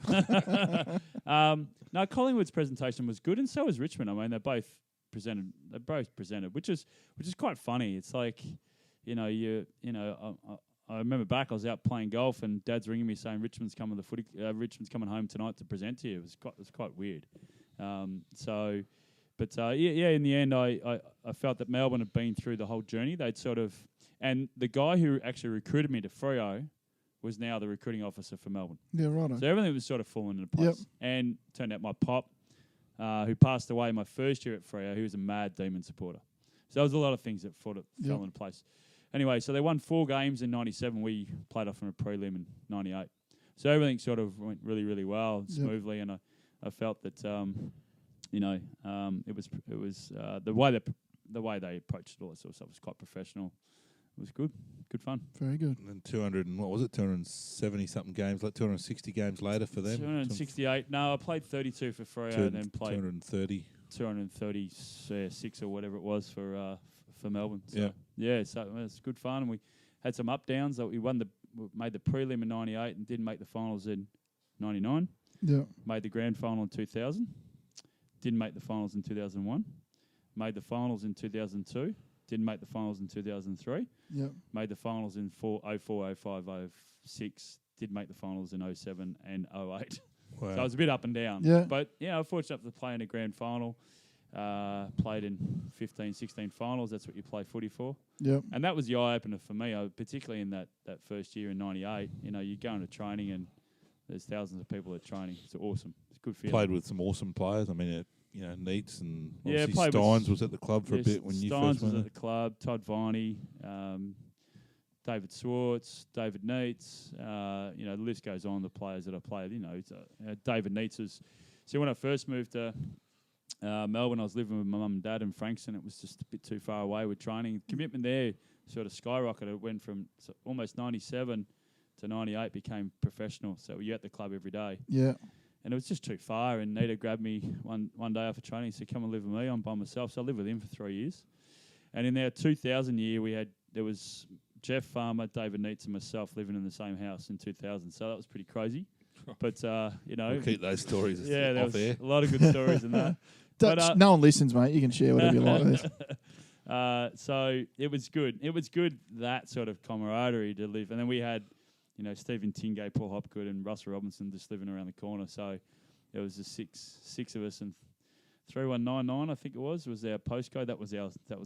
No, Collingwood's presentation was good, and so was Richmond. I mean, they both presented, which is quite funny. It's like, I remember back I was out playing golf, and Dad's ringing me saying Richmond's coming home tonight to present to you. It was quite weird. In the end, I felt that Melbourne had been through the whole journey. They'd sort of. And the guy who actually recruited me to Freo was now the recruiting officer for Melbourne. Yeah, right. So everything was sort of falling into place. Yep. And turned out my pop, who passed away my first year at Freo, he was a mad Demon supporter. So there was a lot of things that fell into place. Anyway, so they won 4 games in 97. We played off in a prelim in 98. So everything sort of went really, really well and smoothly. And I felt that, it was the way they approached all that sort of stuff was quite professional. It was good fun. Very good. And then 270-something games, like 260 games later for them? 268. No, I played 32 for Freo and then played 236 or whatever it was for Melbourne. So, so it was good fun, and we had some up downs. We made the prelim in 98 and didn't make the finals in 99. Yeah. Made the grand final in 2000. Didn't make the finals in 2001. Made the finals in 2002. Didn't make the finals in 2003. Yep. Made the finals in 04, 05, 06. Did make the finals in 07 and 08. Wow. So it was a bit up and down. Yeah. But, I was fortunate to play in a grand final. Played in 15, 16 finals. That's what you play footy for. Yep. And that was the eye-opener for me, particularly in that first year in 98. You go into training and there's thousands of people at training. It's awesome. It's a good feeling. Played with some awesome players. I mean, Neats and Yeah, obviously Steins was at the club for a bit when you Steins first was went. at the club. Todd Viney, David Swartz, David Neitz. The list goes on. The players that I played. David Neitz was. See, when I first moved to Melbourne, I was living with my mum and dad in Frankston. It was just a bit too far away with training. Commitment there sort of skyrocketed. It went from almost 97 to 98, became professional. So you're at the club every day. Yeah. And it was just too far. And Nita grabbed me one day after training and said, come and live with me. I'm by myself. So I lived with him for 3 years. And in our 2000 year, there was Jeff Farmer, David Neitz and myself living in the same house in 2000. So that was pretty crazy. But, We'll keep those stories there off was air. a lot of good stories in that. But, no one listens, mate. You can share whatever you like with this. So it was good. It was good, that sort of camaraderie to live. And then we had, Stephen Tingay, Paul Hopgood and Russell Robinson just living around the corner. So there was just six of us, and 3199, I think it was our postcode. That was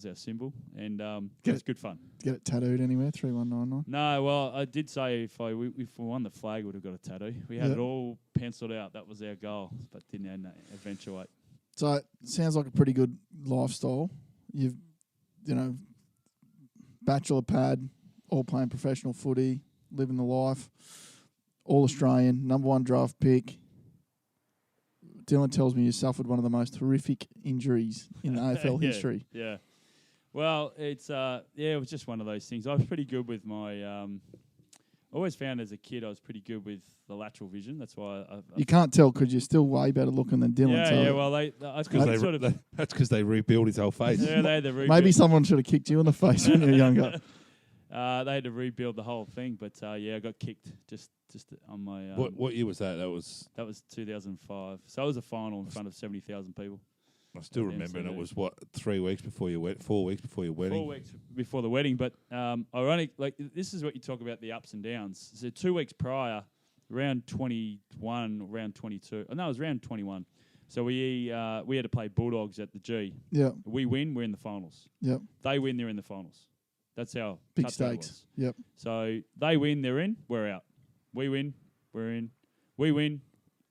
our symbol, and it was good fun. Get it tattooed anywhere, 3199. No, well, I did say if we won the flag, we'd have got a tattoo. We had it all penciled out. That was our goal, but didn't eventuate. So it sounds like a pretty good lifestyle. You've, bachelor pad, all playing professional footy, living the life, all Australian, number 1 draft pick. Dylan tells me you suffered one of the most horrific injuries in AFL history. Yeah. Well, it was just one of those things. I was pretty good with my. I always found as a kid I was pretty good with the lateral vision. That's why you can't tell because you're still way better looking than Dylan. Yeah. Well, that's because they rebuilt his whole face. Yeah, they had to rebuild. Maybe someone should have kicked you in the face when you were younger. They had to rebuild the whole thing, but I got kicked just on my. What year was that? That was 2005. So it was a final in front of 70,000 people. I still remember, and it was 3 weeks before your 4 weeks before your wedding. 4 weeks before the wedding, but ironic. Like this is what you talk about, the ups and downs. So 2 weeks prior, round 21, round 22. Oh, no, it was round 21. So we had to play Bulldogs at the G. Yeah. We win, we're in the finals. Yep. They win, they're in the finals. That's how big stakes. Yep. So they win, they're in, we're out. We win, we're in. We win,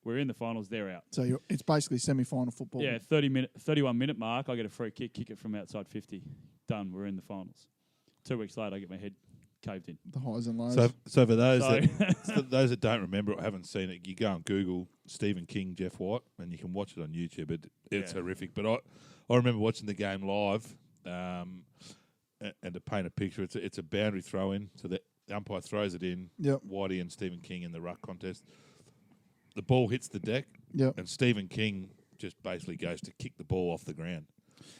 we're in the finals, they're out. So it's basically semi-final football. Yeah, 31-minute mark, I get a free kick it from outside 50. Done, we're in the finals. 2 weeks later, I get my head caved in. The highs and lows. So for those those that don't remember or haven't seen it, you go and Google Stephen King, Jeff White, and you can watch it on YouTube. It's horrific. But I remember watching the game live, and to paint a picture, it's a boundary throw in. So the umpire throws it in. Yep. Whitey and Stephen King in the ruck contest. The ball hits the deck. Yep. And Stephen King just basically goes to kick the ball off the ground.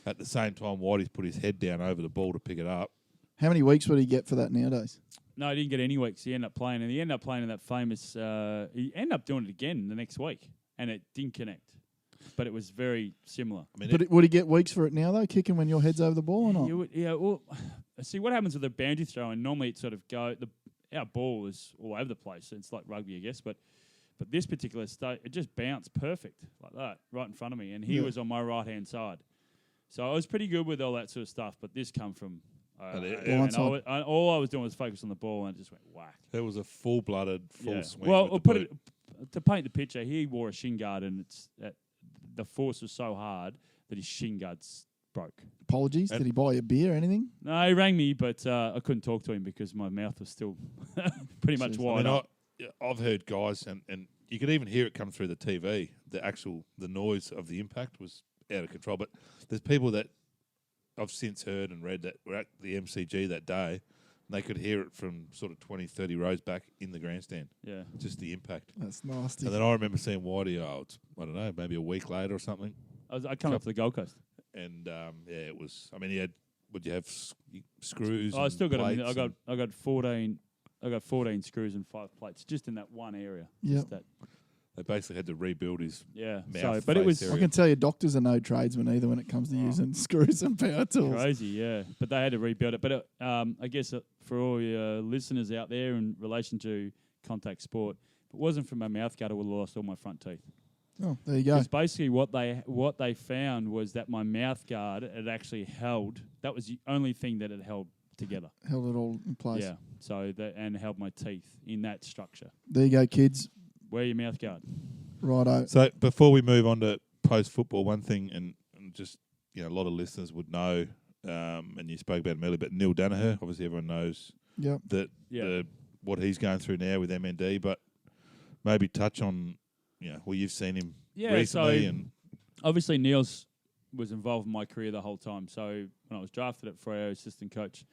At the same time, Whitey's put his head down over the ball to pick it up. How many weeks would he get for that nowadays? No, he didn't get any weeks. He ended up playing, and he ended up playing in that famous. He ended up doing it again the next week, and it didn't connect. But it was very similar. I mean, but would he get weeks for it now, though, kicking when your head's over the ball or not? Well, see, what happens with the boundary throw, and normally it sort of our ball is all over the place. It's like rugby, I guess, but this particular state, it just bounced perfect like that right in front of me, and he was on my right-hand side. So I was pretty good with all that sort of stuff, but this come from... all I was doing was focus on the ball, and it just went whack. It was a full-blooded, full swing. Well, to paint the picture, he wore a shin guard, and the force was so hard that his shin guards broke. Apologies. Did he buy you a beer or anything? No, he rang me, but I couldn't talk to him because my mouth was still pretty much wide up. I've heard guys, and you could even hear it come through the TV. The noise of the impact was out of control. But there's people that I've since heard and read that were at the MCG that day, and they could hear it from sort of 20, 30 rows back in the grandstand. Yeah. Just the impact. That's nasty. And then I remember seeing Whitey, I don't know, maybe a week later or something. I come up to the Gold Coast. And, it was, he had, would you have screws? I still got them. I got 14 screws and 5 plates just in that one area. Yeah. They basically had to rebuild his Yeah. mouth. So, but it face was area. I can tell you, doctors are no tradesmen either when it comes to using screws and power tools. crazy, yeah. But they had to rebuild it. But I guess for all your listeners out there in relation to contact sport, if it wasn't for my mouth guard, I would have lost all my front teeth. Oh, there you go. Because basically what they found was that my mouth guard had actually held. That was the only thing that it held together. Held it all in place. Yeah. So and held my teeth in that structure. There you go, kids. Wear your mouth guard. Righto. So before we move on to post-football, one thing, and just, a lot of listeners would know, and you spoke about him earlier, but Neil Danaher, obviously everyone knows Yep. Yeah. what he's going through now with MND, but maybe touch on, you've seen him recently. And obviously Neil's was involved in my career the whole time. So when I was drafted at Freo, assistant coach,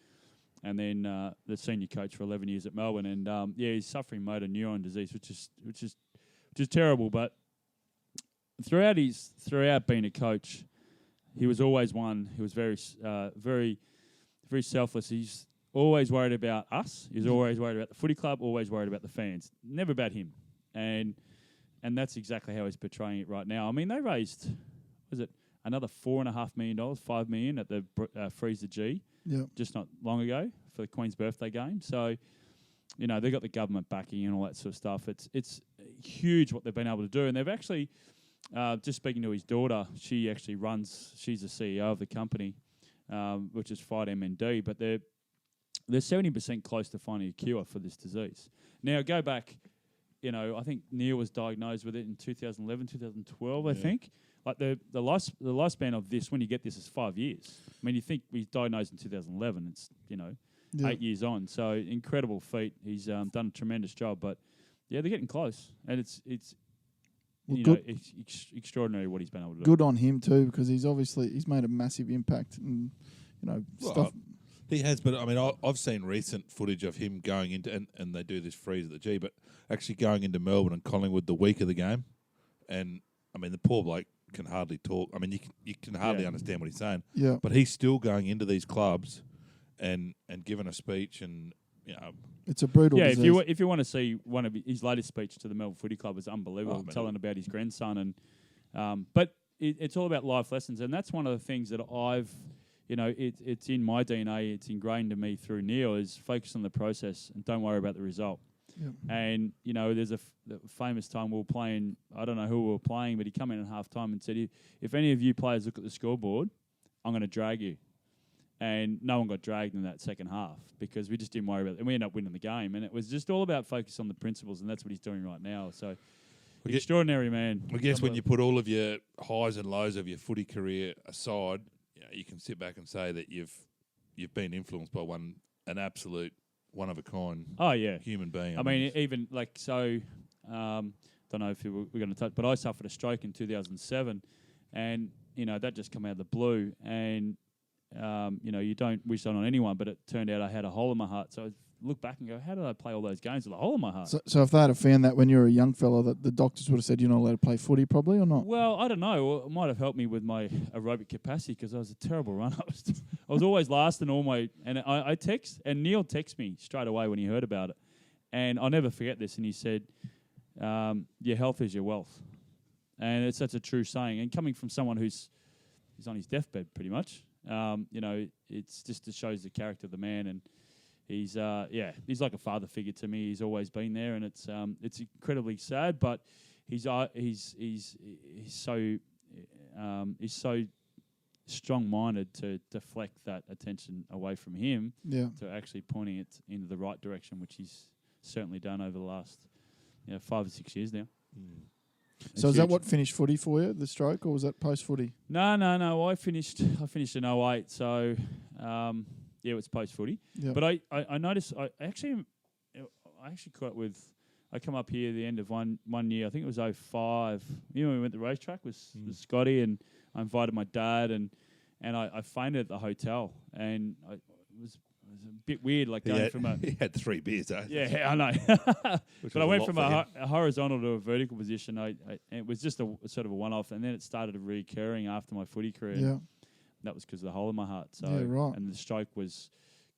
and then the senior coach for 11 years at Melbourne, and he's suffering motor neuron disease, which is terrible. But throughout being a coach, he was always one who was very very selfless. He's always worried about us. He's always worried about the footy club. Always worried about the fans. Never about him. And that's exactly how he's portraying it right now. I mean, they raised, was it another $4.5 million, $5 million at the Freezer G. Yep. Just not long ago for the Queen's birthday game. So, they got the government backing and all that sort of stuff. It's huge what they've been able to do. And they've actually, just speaking to his daughter, she's the CEO of the company, which is Fight MND, but they're 70% close to finding a cure for this disease. Now, go back, I think Neil was diagnosed with it in 2011, 2012, I think. Like the lifespan of this, when you get this, is 5 years. I mean, you think he's diagnosed in 2011. It's 8 years on. So incredible feat. He's done a tremendous job. But they're getting close, and it's extraordinary what he's been able to do. Good on him too, because he's made a massive impact and stuff. He has, but I mean, I've seen recent footage of him going into, and they do this freeze at the G, but actually going into Melbourne and Collingwood the week of the game, and I mean, the poor bloke can hardly talk. I mean, you can hardly understand what he's saying. Yeah. But he's still going into these clubs and giving a speech, and it's a brutal disease. if you want to see one of his latest speech to the Melbourne Footy Club, is unbelievable, telling about his grandson, and but it's all about life lessons, and that's one of the things that I've, it's in my DNA, it's ingrained in me through Neil, is focus on the process and don't worry about the result. Yep. And, there's a famous time we were playing, I don't know who we were playing, but he came in at half time and said, if any of you players look at the scoreboard, I'm going to drag you. And no one got dragged in that second half because we just didn't worry about it. And we ended up winning the game. And it was just all about focus on the principles, and that's what he's doing right now. So, extraordinary man. I guess when you put all of your highs and lows of your footy career aside, you can sit back and say that you've been influenced by an absolute one of a kind. Oh yeah, human being. I mean, even like so. Don't know if we're going to touch, but I suffered a stroke in 2007, and that just come out of the blue, and you don't wish that on anyone, but it turned out I had a hole in my heart. So I look back and go, how did I play all those games with a hole in my heart? So if they had found that when you were a young fella, that the doctors would have said you're not allowed to play footy, probably, or not? Well, I don't know. It might have helped me with my aerobic capacity because I was a terrible runner. I was always last in all my... And I text, and Neil texted me straight away when he heard about it. And I'll never forget this. And he said, your health is your wealth. And it's such a true saying. And coming from someone who's on his deathbed pretty much, it's just, it shows the character of the man. And he's like a father figure to me. He's always been there, and it's incredibly sad. But he's so strong-minded to deflect that attention away from him to actually pointing it into the right direction, which he's certainly done over the last 5 or 6 years now. Mm. So is that what finished footy for you, the stroke, or was that post-footy? No. I finished in 08, so it was post-footy. Yep. But I noticed I actually caught with. I come up here at the end of one year. I think it was 05. When we went to the racetrack with Scotty, and I invited my dad, and I fainted at the hotel, and it was a bit weird, like going from a... He had 3 beers, eh? Yeah, I know. But I went from a horizontal to a vertical position. It was just a sort of a one-off, and then it started recurring after my footy career. Yeah. That was because of the hole in my heart. So, right. And the stroke was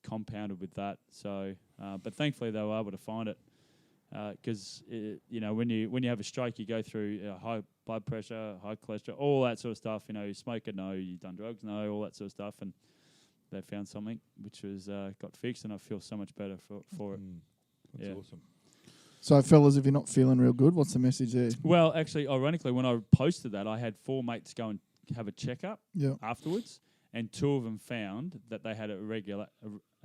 compounded with that. So, but thankfully they were able to find it. because when you have a stroke, you go through high blood pressure, high cholesterol, all that sort of stuff. You smoker, no. You've done drugs, no. All that sort of stuff, and they found something which was got fixed, and I feel so much better for it. That's awesome. So, fellas, if you're not feeling real good, what's the message there? Well, actually, ironically, when I posted that, I had 4 mates go and have a checkup afterwards, and 2 of them found that they had a regular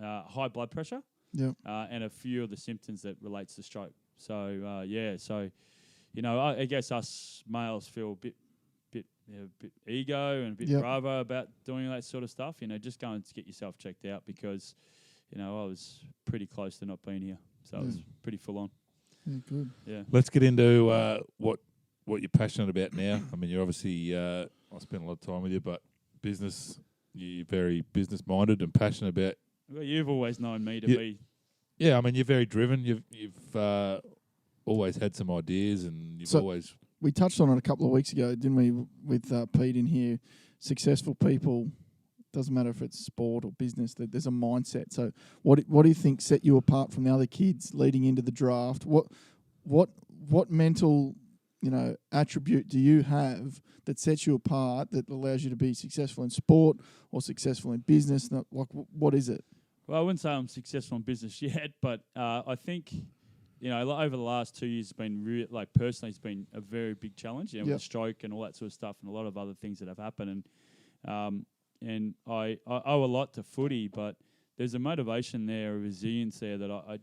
high blood pressure and a few of the symptoms that relates to stroke. So, I guess us males feel a bit ego and a bit bravo about doing that sort of stuff. Just go and get yourself checked out because, I was pretty close to not being here. So it was pretty full on. Yeah, good. Yeah. Let's get into what you're passionate about now. I mean, you're obviously, I spent a lot of time with you, but business, you're very business-minded and passionate about. Well, you've always known me to be. Yeah, I mean, you're very driven. You've always had some ideas and you've always... We touched on it a couple of weeks ago, didn't we, with Pete in here. Successful people, doesn't matter if it's sport or business, that there's a mindset. So what do you think set you apart from the other kids leading into the draft? What mental, attribute do you have that sets you apart that allows you to be successful in sport or successful in business? What is it? Well, I wouldn't say I'm successful in business yet, but I think... over the last 2 years, it's been personally, it's been a very big challenge. With the stroke and all that sort of stuff, and a lot of other things that have happened. And I owe a lot to footy, but there's a motivation there, a resilience there that I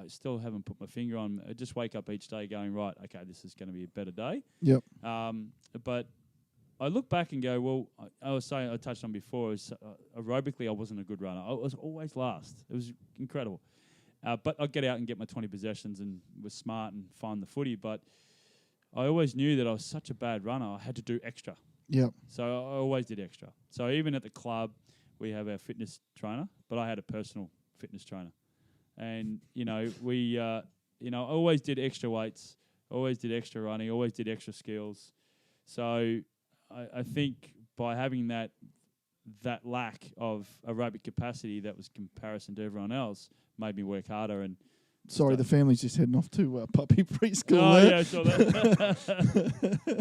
still haven't put my finger on. I just wake up each day going, right, okay, this is going to be a better day. Yep. But I look back and go, well, I was saying, I touched on before, aerobically, I wasn't a good runner. I was always last. It was incredible. But I'd get out and get my 20 possessions and was smart and find the footy. But I always knew that I was such a bad runner, I had to do extra. Yeah. So I always did extra. So even at the club, we have our fitness trainer, but I had a personal fitness trainer. And, I always did extra weights, always did extra running, always did extra skills. So I think by having that lack of aerobic capacity that was comparison to everyone else made me work harder. And sorry, the family's just heading off to puppy preschool. Oh, yeah, I saw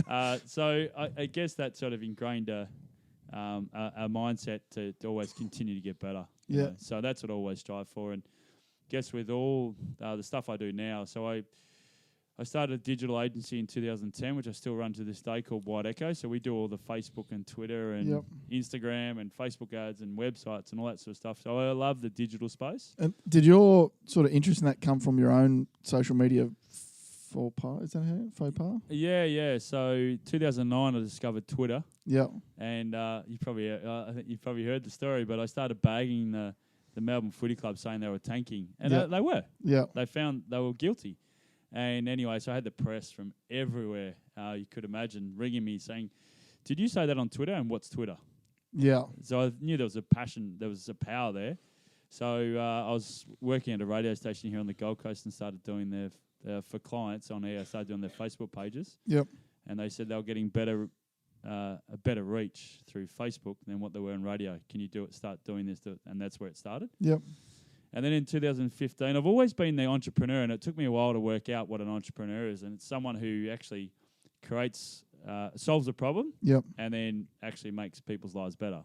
that. So I guess that sort of ingrained a mindset to always continue to get better. Yeah. So that's what I always strive for. And guess with all the stuff I do now, so I started a digital agency in 2010, which I still run to this day, called White Echo. So we do all the Facebook and Twitter and Instagram and Facebook ads and websites and all that sort of stuff. So I love the digital space. And did your sort of interest in that come from your own social media faux pas? Is that how? Faux pas? Yeah. So 2009, I discovered Twitter. Yeah. And I think you've probably heard the story, but I started bagging the Melbourne Footy Club saying they were tanking. And they were. Yeah. They found they were guilty. And anyway, so I had the press from everywhere you could imagine ringing me saying, "Did you say that on Twitter? And what's Twitter?" Yeah. So I knew there was a passion, there was a power there. So I was working at a radio station here on the Gold Coast and started doing for clients on air. I started doing their Facebook pages. Yep. And they said they were getting a better reach through Facebook than what they were in radio. Can you do it? Start doing this, and that's where it started. Yep. And then in 2015, I've always been the entrepreneur, and it took me a while to work out what an entrepreneur is. And it's someone who actually solves a problem, and then actually makes people's lives better.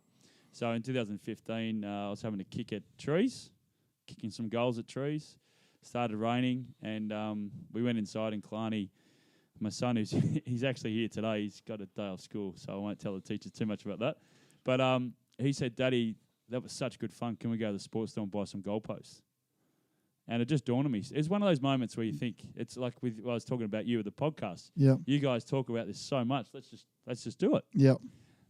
So in 2015, I was having to kicking some goals at trees. Started raining, and we went inside in Killarney. My son, he's actually here today, he's got a day off school, so I won't tell the teacher too much about that. But he said, "Daddy, that was such good fun. Can we go to the sports store and buy some goalposts?" And it just dawned on me. It's one of those moments where you think, it's like I was talking about you with the podcast. Yeah. You guys talk about this so much. Let's just do it. Yeah.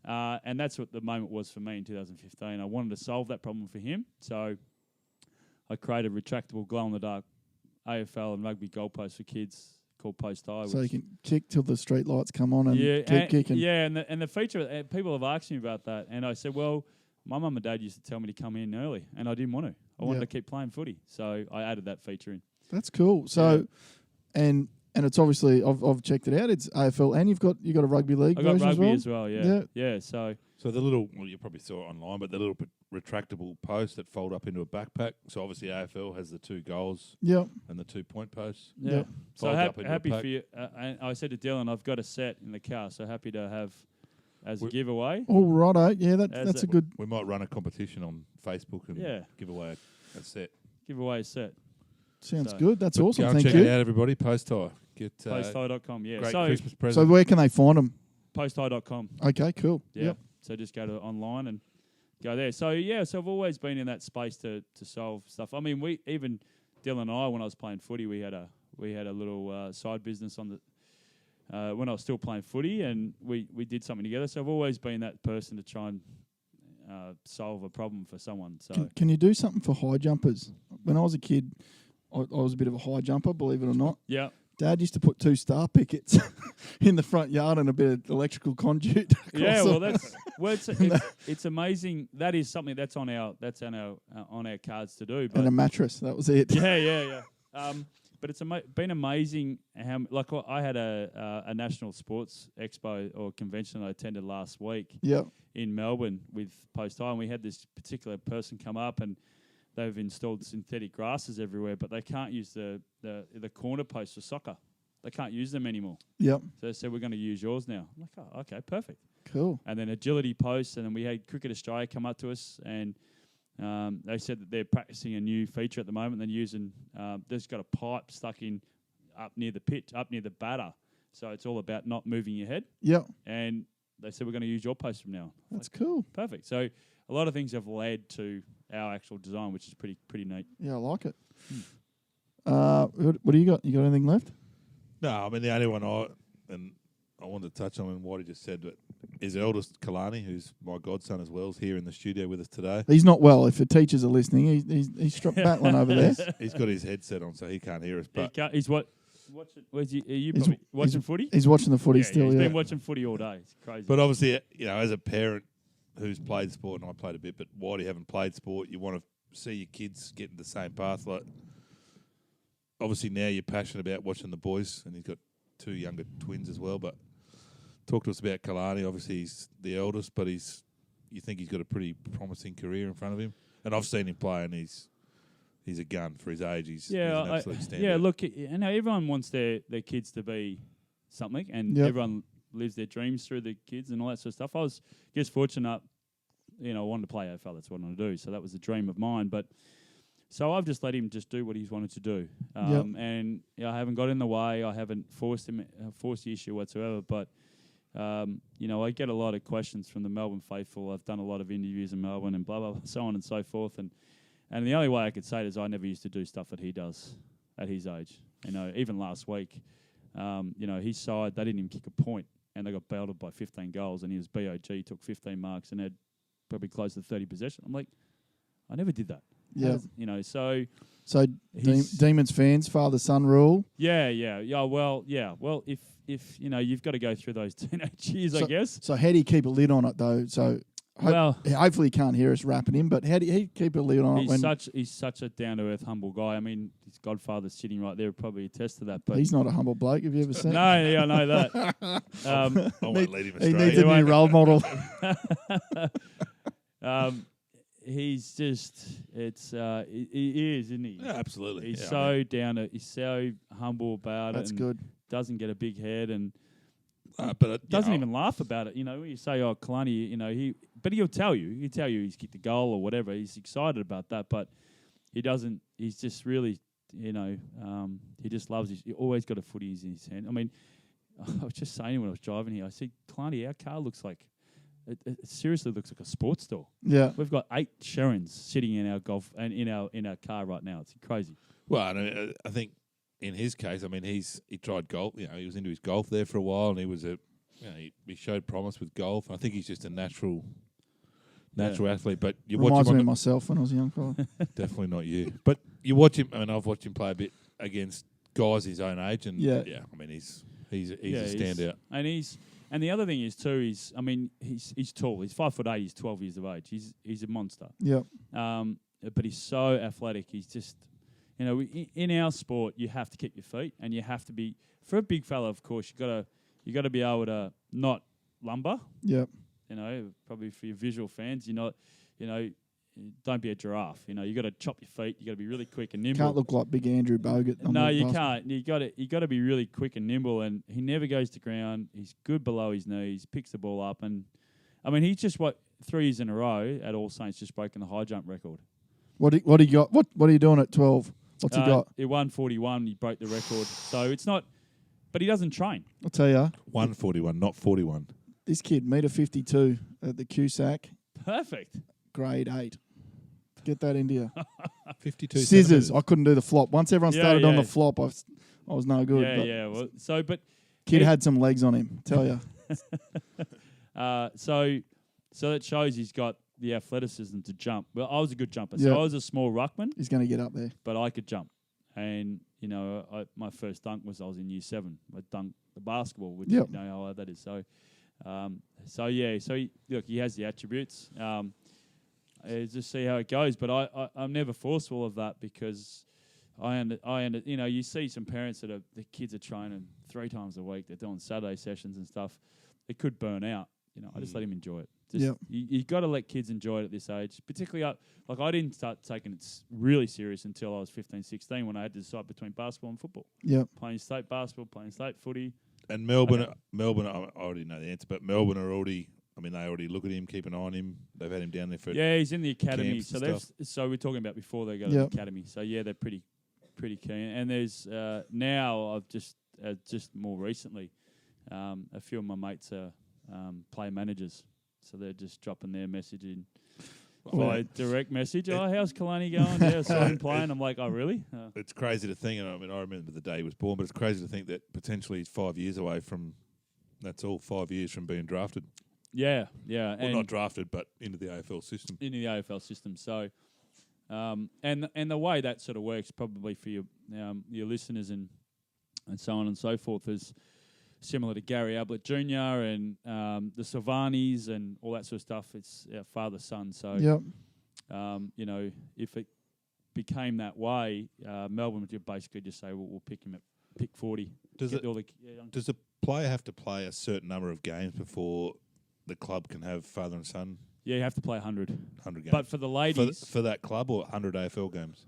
And that's what the moment was for me in 2015. I wanted to solve that problem for him. So I created retractable glow-in-the-dark AFL and rugby goalposts for kids called Post High. So you can kick till the street lights come on and keep kicking. Yeah, and the feature, people have asked me about that. And I said, well, my mum and dad used to tell me to come in early, and I didn't want to. I wanted to keep playing footy. So I added that feature in. That's cool. So, and And it's obviously I've checked it out. It's AFL, and you've got a rugby league I got version rugby as well. Yeah. So the little, well, you probably saw it online, but the little retractable posts that fold up into a backpack. So obviously AFL has the 2 goals Yeah. and the 2-point posts. yeah. Yep. So Folds up into a happy pack. for you. And I said to Dylan, I've got a set in the car, so happy to have as a We- giveaway. All righto. Yeah, As that's a- a good. We might run a competition on Facebook and Yeah. give away a set. Give away a set. Sounds So- good. That's But awesome. Go and Thank check you. it out, everybody. Post tie. Get Posthigh.com. Yeah. great So Christmas So present. where can they find them? posthigh.com. Okay, cool. Yeah. Yep. So just go to online and go there. So so I've always been in that space to solve stuff. I mean, even Dylan and I, when I was playing footy, we had a little side business on the when I was still playing footy, and we did something together. So I've always been that person to try and solve a problem for someone. So Can you do something for high jumpers? When I was a kid, I was a bit of a high jumper, believe it or not. yeah. Dad used to put 2 star pickets in the front yard and a bit of electrical conduit. Yeah, across well, it's amazing. That is something that's on our cards to do. But and a mattress. That was it. yeah. But it's been amazing how I had a national sports expo or convention I attended last week Yep. in Melbourne with Post High, and we had this particular person come up and they've installed synthetic grasses everywhere, but they can't use the corner posts for soccer. They can't use them anymore. Yep. So they said, we're going to use yours now. I'm like, oh, okay, perfect. Cool. And then agility posts, and then we had Cricket Australia come up to us, and they said that they're practicing a new feature at the moment. They're using, there's got a pipe stuck in up near the pitch, up near the batter. So it's all about not moving your head. Yep. And they said, we're going to use your post from now. That's cool. Perfect. So a lot of things have led to our actual design, which is pretty neat. Yeah, I like it. What do you got? You got anything left? No, I mean, the only one I wanted to touch on and what he just said, but his eldest, Kalani, who's my godson as well, is here in the studio with us today. He's not well. If the teachers are listening, he's battling over there. He's got his headset on, so he can't hear us. But He's watching. Where's he? Are you probably watching footy? He's watching the footy Yeah, still. he's Yeah. been watching footy all day. It's crazy. But obviously, as a parent who's played sport, and I played a bit, but why do you haven't played sport? You want to see your kids get in the same path. Like, obviously now you're passionate about watching the boys, and he's got 2 younger twins as well. But talk to us about Kalani. Obviously, he's the eldest, but you think he's got a pretty promising career in front of him. And I've seen him play, and he's a gun for his age. He's an absolute standout. Yeah, look, everyone wants their kids to be something, and Yep. everyone lives their dreams through the kids and all that sort of stuff. I was just fortunate, I wanted to play AFL. That's what I wanted to do. So that was a dream of mine. But so I've just let him just do what he's wanted to do, and I haven't got in the way. I haven't forced the issue whatsoever. But I get a lot of questions from the Melbourne faithful. I've done a lot of interviews in Melbourne and blah blah, blah so on and so forth. And the only way I could say it is I never used to do stuff that he does at his age. Even last week, his side, they didn't even kick a point, and they got belted by 15 goals, and he was BOG, took 15 marks, and had probably close to 30 possession. I'm like, I never did that. Yeah. So So Demons fans, father-son rule. Yeah. Well, if you've got to go through those teenage years, I guess. So how do you keep a lid on it, though? So hopefully he can't hear us rapping him, but how do he keep a lid on it? He's such a down-to-earth, humble guy. I mean, his godfather's sitting right there would probably attest to that. But he's not a humble bloke. Have you ever seen? No, yeah, I know that. I won't lead him astray. He needs a new role model. He's just, he is, isn't he? Yeah, absolutely. He's he's so humble about it. That's and good. Doesn't get a big head and but doesn't even laugh about it. When you say, "Oh, Kalani," but he'll tell you. He'll tell you he's kicked a goal or whatever. He's excited about that, but he doesn't. He's just really, he just loves. He always got a footy in his hand. I mean, I was just saying when I was driving here, I said, "Kalani, our car looks like." It seriously looks like a sports store. Yeah, we've got 8 Sherrins sitting in our golf and in our car right now. It's crazy. Well, I think in his case, he tried golf. He was into his golf there for a while, and he was he showed promise with golf. I think he's just a natural athlete. But you watch reminds him me of myself when I was a young fella. Definitely not you. But you watch him. I've watched him play a bit against guys his own age, and he's a standout. And the other thing is too is he's tall. He's 5'8". He's 12 years of age. He's a monster. Yeah. But he's so athletic. He's just you know, in our sport, you have to keep your feet, and you have to be, for a big fella, of course, you got to be able to not lumber. Yep. You know, probably for your visual fans, don't be a giraffe. You know, you got to chop your feet. You got to be really quick and nimble. Can't look like big Andrew Bogut. No, you can't. You got to be really quick and nimble. And he never goes to ground. He's good below his knees. Picks the ball up, and I mean, he's just 3 years in a row at All Saints just broken the high jump record. What do you got? What are you doing at 12? What's he got? He won 41. He broke the record. So it's not, but he doesn't train. I'll tell you. 141, not 41. This kid, $1.52 at the QSAC. Perfect. Grade 8. Get that into you. 52 scissors. I couldn't do the flop. Once everyone started on the flop, I was no good. Yeah. Well, but kid had some legs on him. Tell you. So that shows he's got the athleticism to jump. Well, I was a good jumper, so I was a small ruckman. He's going to get up there, but I could jump. And you know, my first dunk was I was in year 7. I dunked the basketball, which you know how hard that is. So he has the attributes. Just see how it goes. But I'm never forceful of that because you know, you see some parents the kids are training 3 times a week. They're doing Saturday sessions and stuff. It could burn out. You know, I just let him enjoy it. You got to let kids enjoy it at this age, particularly I didn't start taking it really serious until I was 15, 16 when I had to decide between basketball and football. Yeah, playing state basketball, playing state footy. And Melbourne, I already know the answer, but Melbourne are already. I mean, they already look at him, keep an eye on him. They've had him down there for he's in the academy. So we're talking about before they go to the academy. So they're pretty keen. And there's now I've just more recently, a few of my mates are player managers, so they're just dropping their message in by direct message. Oh, how's Kalani going? Yeah, so I'm playing. I'm like, oh, really? It's crazy to think, and I mean, I remember the day he was born, but it's crazy to think that potentially he's 5 years away from. That's all 5 years from being drafted. Yeah. Well, not drafted, but into the AFL system. Into the AFL system. So, and the way that sort of works, probably for your listeners and so on and so forth, is similar to Gary Ablett Jr. and the Silvanis and all that sort of stuff. It's our father-son. So, you know, if it became that way, Melbourne would basically just say, well, we'll pick him at pick 40. Does a player have to play a certain number of games before the club can have father and son? Yeah, you have to play 100. 100 games. But for the ladies... For that club or 100 AFL games?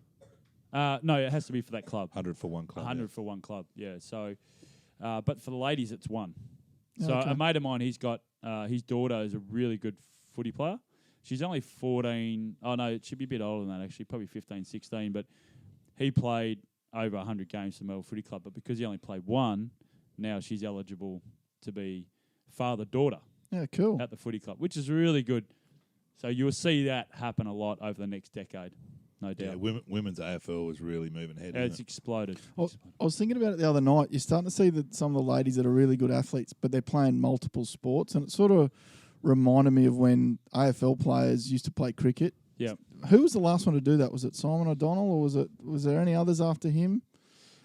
No, it has to be for that club. 100 for one club. 100 for one club, yeah. So, but for the ladies, it's 1. So a mate of mine, he's got... his daughter is a really good footy player. She's only 14... Oh, no, it should be a bit older than that, actually. Probably 15, 16. But he played over 100 games for Melbourne Footy Club. But because he only played 1, now she's eligible to be father-daughter. Yeah, cool. At the footy club, which is really good. So you will see that happen a lot over the next decade, no doubt. Yeah, women's AFL is really moving ahead. It's exploded. I was thinking about it the other night. You're starting to see that some of the ladies that are really good athletes, but they're playing multiple sports, and it sort of reminded me of when AFL players used to play cricket. Yeah. Who was the last one to do that? Was it Simon O'Donnell, or was there any others after him?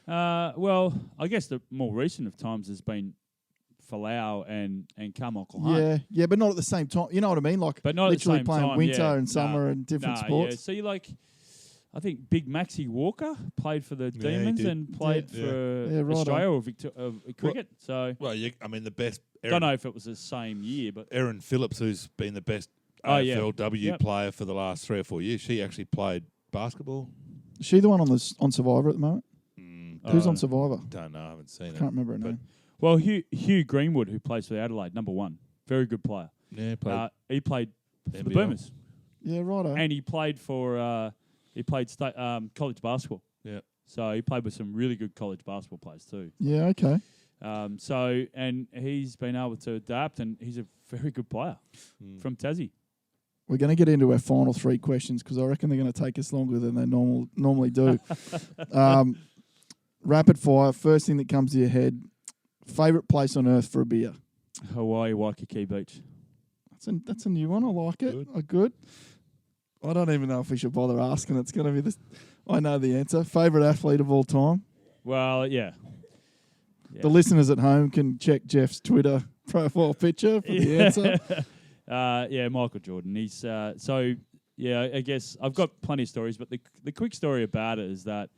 Well, I guess the more recent of times has been Falau and Carmichael Hunt. Yeah, but not at the same time. You know what I mean? Like, but not literally at the same playing time, winter and summer and different sports. Yeah. So you I think Big Maxie Walker played for the Demons and played for Australia or cricket. So I mean the best. Don't know if it was the same year, but Erin Phillips, who's been the best AFLW player for the last 3 or 4 years, she actually played basketball. Is she the one on Survivor at the moment? Who's on Survivor? Don't know. I haven't seen it. Can't remember her name. Well, Hugh Greenwood, who plays for Adelaide, number 1, very good player. Yeah, he played for the Boomers. Yeah, righto. And he played for state college basketball. Yeah. So he played with some really good college basketball players too. Yeah, okay. And he's been able to adapt, and he's a very good player from Tassie. We're going to get into our final 3 questions because I reckon they're going to take us longer than they normally do. Rapid fire. First thing that comes to your head. Favourite place on earth for a beer? Hawaii, Waikiki Beach. That's a new one. I like it. Good. I don't even know if we should bother asking. It's going to be this. I know the answer. Favourite athlete of all time? Well, yeah. The listeners at home can check Jeff's Twitter profile picture for the answer. Michael Jordan. He's I guess I've got plenty of stories, but the quick story about it is that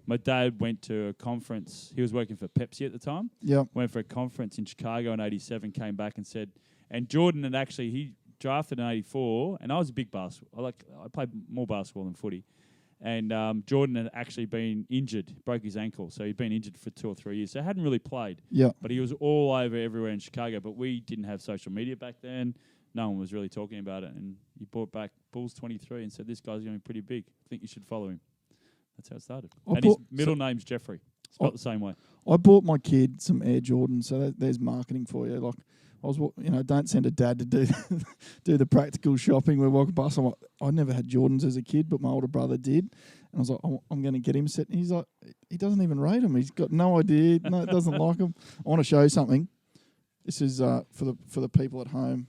My dad went to a conference. He was working for Pepsi at the time. Yep. Went for a conference in Chicago in '87. Came back and said, and Jordan had actually he drafted in '84, and I was a big basketball. I played more basketball than footy. And Jordan had actually been injured, broke his ankle. So he'd been injured for 2 or 3 years. So hadn't really played. Yeah. But he was all over everywhere in Chicago. But we didn't have social media back then. No one was really talking about it. And he brought back Bulls 23 and said, this guy's going to be pretty big. I think you should follow him. That's how it started. And his middle name's Jeffrey. Spelled the same way. I bought my kid some Air Jordans. So there's marketing for you. Like, I was, don't send a dad to do the practical shopping. We walk past. I'm like, I never had Jordans as a kid, but my older brother did. And I was like, I'm going to get him set. And he's like, he doesn't even rate them. He's got no idea. No, doesn't like them. I want to show you something. This is for the people at home.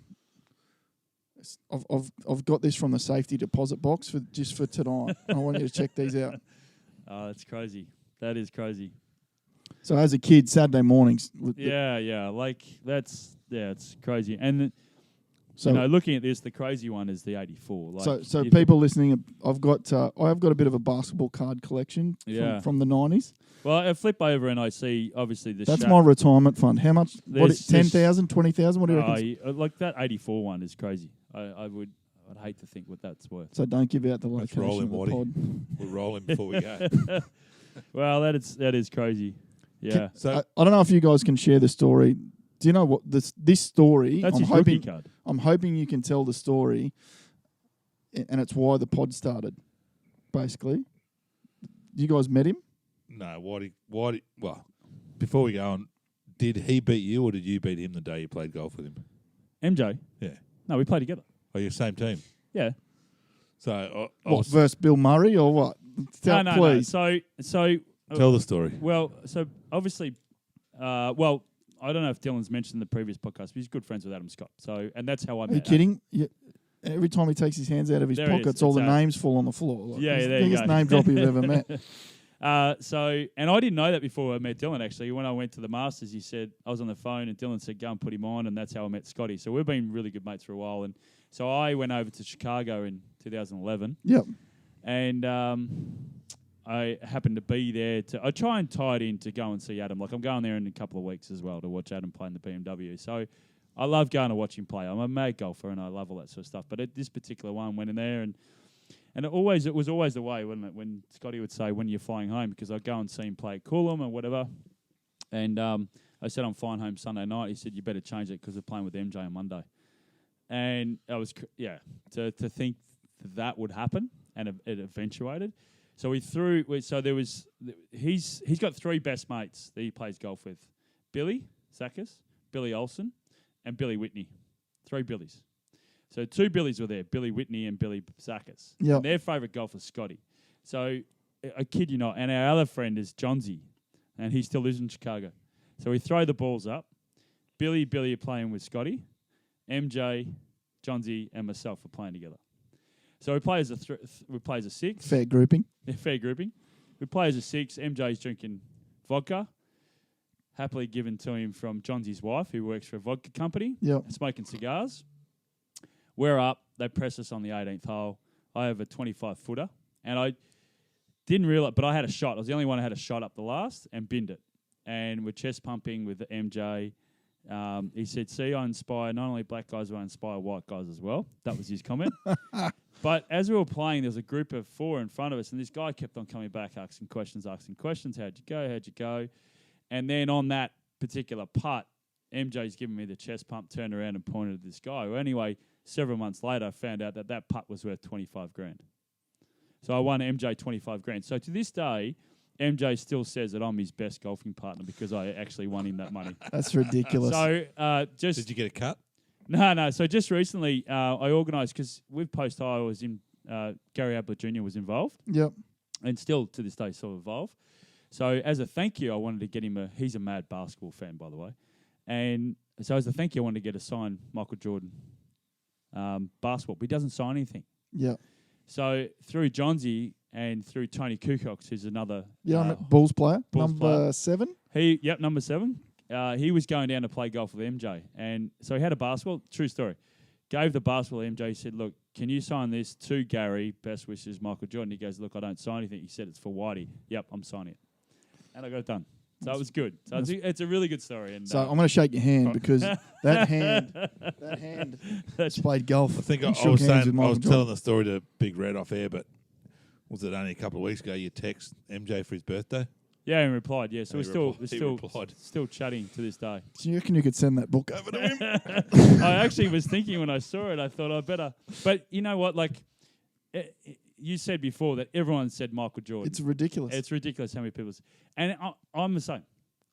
I've got this from the safety deposit box for tonight. I want you to check these out. Oh, that's crazy. That is crazy. So as a kid, Saturday mornings. It's crazy. And so looking at this, the crazy one is the '84. So people listening, I have got a bit of a basketball card collection from the '90s. Well, I flip over and I see obviously the. That's my retirement fund. How much? 10,000, 20,000? What do you reckon? Like that '84 one is crazy. I'd hate to think what that's worth. So don't give out the location of the pod. We're rolling before we go. Well, that is crazy. Yeah. So I don't know if you guys can share the story. Do you know what this story? That's his rookie card. I'm hoping you can tell the story, and it's why the pod started. Basically, you guys met him? No. Well, before we go on, did he beat you or did you beat him the day you played golf with him? MJ? Yeah. No, we played together. Oh, you're same team. Yeah. So versus Bill Murray or what? No. Please. So tell the story. Well, so obviously, I don't know if Dylan's mentioned in the previous podcast, but he's good friends with Adam Scott. So, and that's how I met. Are you kidding? Yeah. Every time he takes his hands out of his pockets, all the names fall on the floor. Like, there you go. Biggest name drop you've ever met. And I didn't know that before I met Dylan, actually. When I went to the Masters, he said, I was on the phone and Dylan said, go and put him on. And that's how I met Scotty. So we've been really good mates for a while. And so I went over to Chicago in 2011. Yep. And I happened to be there. I try and tie it in to go and see Adam. Like, I'm going there in a couple of weeks as well to watch Adam play in the BMW. So I love going to watch him play. I'm a mad golfer and I love all that sort of stuff. But at this particular one, went in there and it was always the way, wasn't it, when Scotty would say, when you're flying home, because I'd go and see him play at Coolum or whatever. And I said, I'm flying home Sunday night. He said, you better change it because we're playing with MJ on Monday. And I was, to think that would happen, and it eventuated. So he's got 3 best mates that he plays golf with. Billy Zachas, Billy Olsen, and Billy Whitney. 3 Billies. So 2 Billies were there, Billy Whitney and Billy Zachas. Yep. And their favourite golfer is Scotty. So I kid you not. And our other friend is Johnsy, and he still lives in Chicago. So we throw the balls up. Billy are playing with Scotty. MJ, Johnsy, and myself are playing together. So we play as a 6. Fair grouping. Yeah, fair grouping. We play as a 6. MJ's drinking vodka, happily given to him from Johnsy's wife, who works for a vodka company. Yep. Smoking cigars. We're up. They press us on the 18th hole. I have a 25-footer, and I didn't realise, but I had a shot. I was the only one who had a shot up the last and binned it. And we're chest pumping with the MJ. He said, see, I inspire not only black guys, but I inspire white guys as well. That was his comment. But as we were playing, there was a group of 4 in front of us, and this guy kept on coming back, asking questions. How'd you go? And then on that particular putt, MJ's giving me the chest pump, turned around and pointed at this guy. Well, anyway, several months later, I found out that putt was worth $25,000. So I won MJ $25,000. So to this day, MJ still says that I'm his best golfing partner because I actually won him that money. That's ridiculous. So did you get a cut? No. So just recently, I organised, because with Post High, I was in, Gary Ablett Jr. was involved. Yep. And still to this day still involved. So as a thank you, I wanted to get him he's a mad basketball fan, by the way. And so as a thank you, I wanted to get a signed Michael Jordan basketball, but he doesn't sign anything. Yeah. So through Johnsy and through Tony Kukoc, who's another Bulls player, Bulls number player. 7. Number 7. He was going down to play golf with MJ, and so he had a basketball. True story. Gave the basketball to MJ. He said, "Look, can you sign this to Gary? Best wishes, Michael Jordan. He goes, look, I don't sign anything. He said it's for Whitey. Yep, I'm signing it. And I got it done. So it was good. So it's a really good story. And So I'm going to shake your hand because that hand played golf. I think I and was shook hands with saying, I Michael was Jordan. telling the story to Big Red off air, but was it only a couple of weeks ago you text MJ for his birthday? Yeah, and replied. Yeah, so And we're he replied. still chatting to this day. Do you reckon you could send that book over to him? I actually was thinking when I saw it, I thought I better. But you know what? Like you said before that everyone said Michael Jordan. It's ridiculous. It's ridiculous how many people. And I'm the same.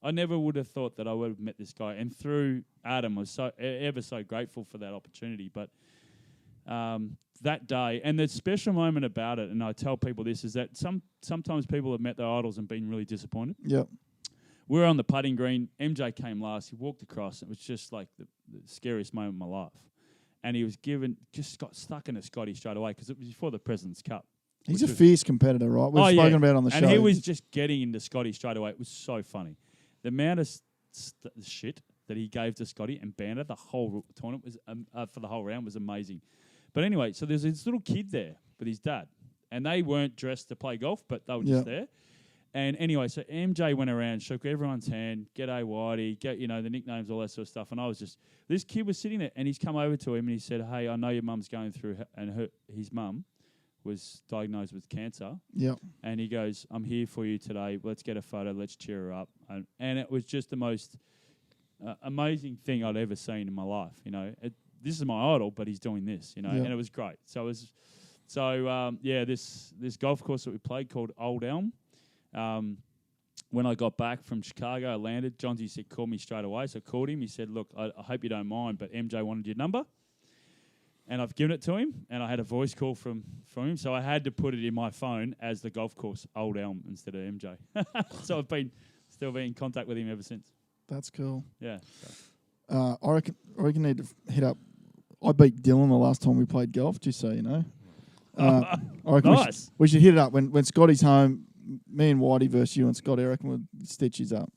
I never would have thought that I would have met this guy. And through Adam, I was ever so grateful for that opportunity. But that day, and the special moment about it, and I tell people this, is that sometimes people have met their idols and been really disappointed. Yep. We were on the putting green. MJ came last. He walked across. It was just like the scariest moment of my life. And he was just got stuck in a Scotty straight away because it was before the President's Cup. He's a fierce competitor, right? We've spoken about it on the show. And he was just getting into Scotty straight away. It was so funny. The amount of shit that he gave to Scotty and Banter the whole tournament was for the whole round was amazing. But anyway, so there's this little kid there with his dad, and they weren't dressed to play golf, but they were just there. And anyway, so MJ went around, shook everyone's hand, g'day Whitey, the nicknames, all that sort of stuff. And I was just, this kid was sitting there, and he's come over to him and he said, hey, I know your mum's going through, and his mum was diagnosed with cancer. Yep. And he goes, I'm here for you today. Let's get a photo. Let's cheer her up. And it was just the most amazing thing I'd ever seen in my life. This is my idol, but he's doing this, and it was great. So it was, this golf course that we played called Old Elm. When I got back from Chicago, I landed. Johnsy said, call me straight away. So I called him. He said, look, I hope you don't mind, but MJ wanted your number. And I've given it to him, and I had a voice call from him. So I had to put it in my phone as the golf course, Old Elm, instead of MJ. So I've still been in contact with him ever since. That's cool. Yeah. I reckon we need to hit up. I beat Dylan the last time we played golf, just so you know. I reckon Nice. we should hit it up when Scotty's home. Me and Whitey versus you and Scotty. I reckon we'll stitch his up.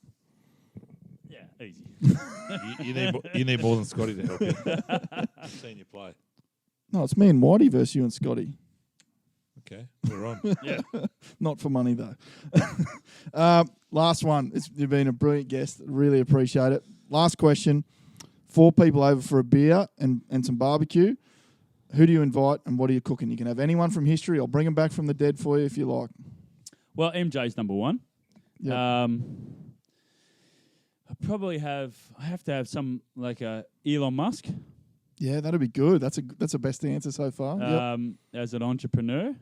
Yeah, easy. you need more than Scotty to help you. I've seen you play. No, it's me and Whitey versus you and Scotty. Okay, we're on. Yeah. Not for money, though. Last one. You've been a brilliant guest. Really appreciate it. Last question. 4 people over for a beer and some barbecue. Who do you invite and what are you cooking? You can have anyone from history. I'll bring them back from the dead for you if you like. Well, MJ's number one. Yep. I have to have some like Elon Musk. Yeah, that'd be good. That's the best answer so far. As an entrepreneur.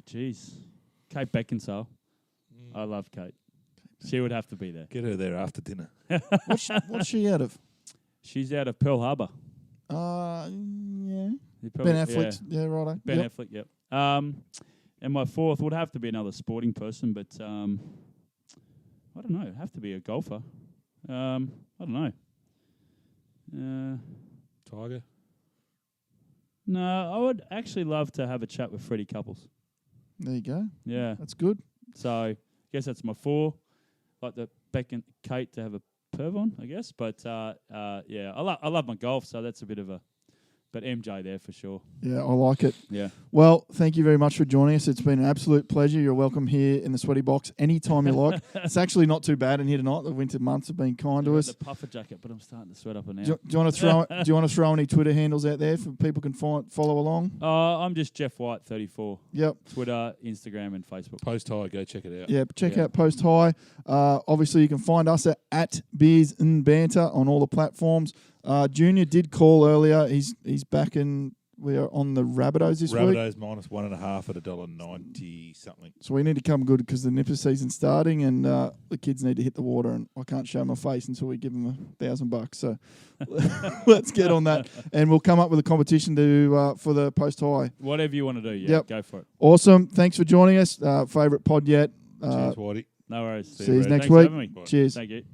Kate Beckinsale. I love Kate. She would have to be there. Get her there after dinner. What's she out of? She's out of Pearl Harbor. Yeah. Probably, Ben Affleck. Yeah, righto. Ben Affleck, yep. And my fourth would have to be another sporting person, but I don't know. It'd have to be a golfer. I don't know. Tiger? No, I would actually love to have a chat with Freddie Couples. There you go. Yeah. That's good. So I guess that's my 4. Like the Beck and Kate to have a perv on, I guess. But I love my golf, so that's a bit of a. But MJ there for sure. Yeah, I like it. Yeah. Well, thank you very much for joining us. It's been an absolute pleasure. You're welcome here in the Sweaty Box anytime you like. It's actually not too bad in here tonight. The winter months have been kind to us. The puffer jacket, but I'm starting to sweat up and down. Do you want to throw any Twitter handles out there for people can follow along? I'm just Jeff White 34. Yep. Twitter, Instagram, and Facebook. Post High, go check it out. Yeah, check out Post High. Obviously, you can find us at Beers and Banter on all the platforms. Junior did call earlier. He's back in. We are on the Rabbitohs this week. Rabbitohs -1.5 at $1.90 something. So we need to come good because the nipper season's starting and the kids need to hit the water and I can't show my face until we give them $1,000. So let's get on that and we'll come up with a competition for the Post High. Whatever you want to do, yeah, go for it. Awesome. Thanks for joining us. Favourite pod yet. Cheers, Whitey. No worries. See you next Thanks week. for having me. Cheers. Thank you.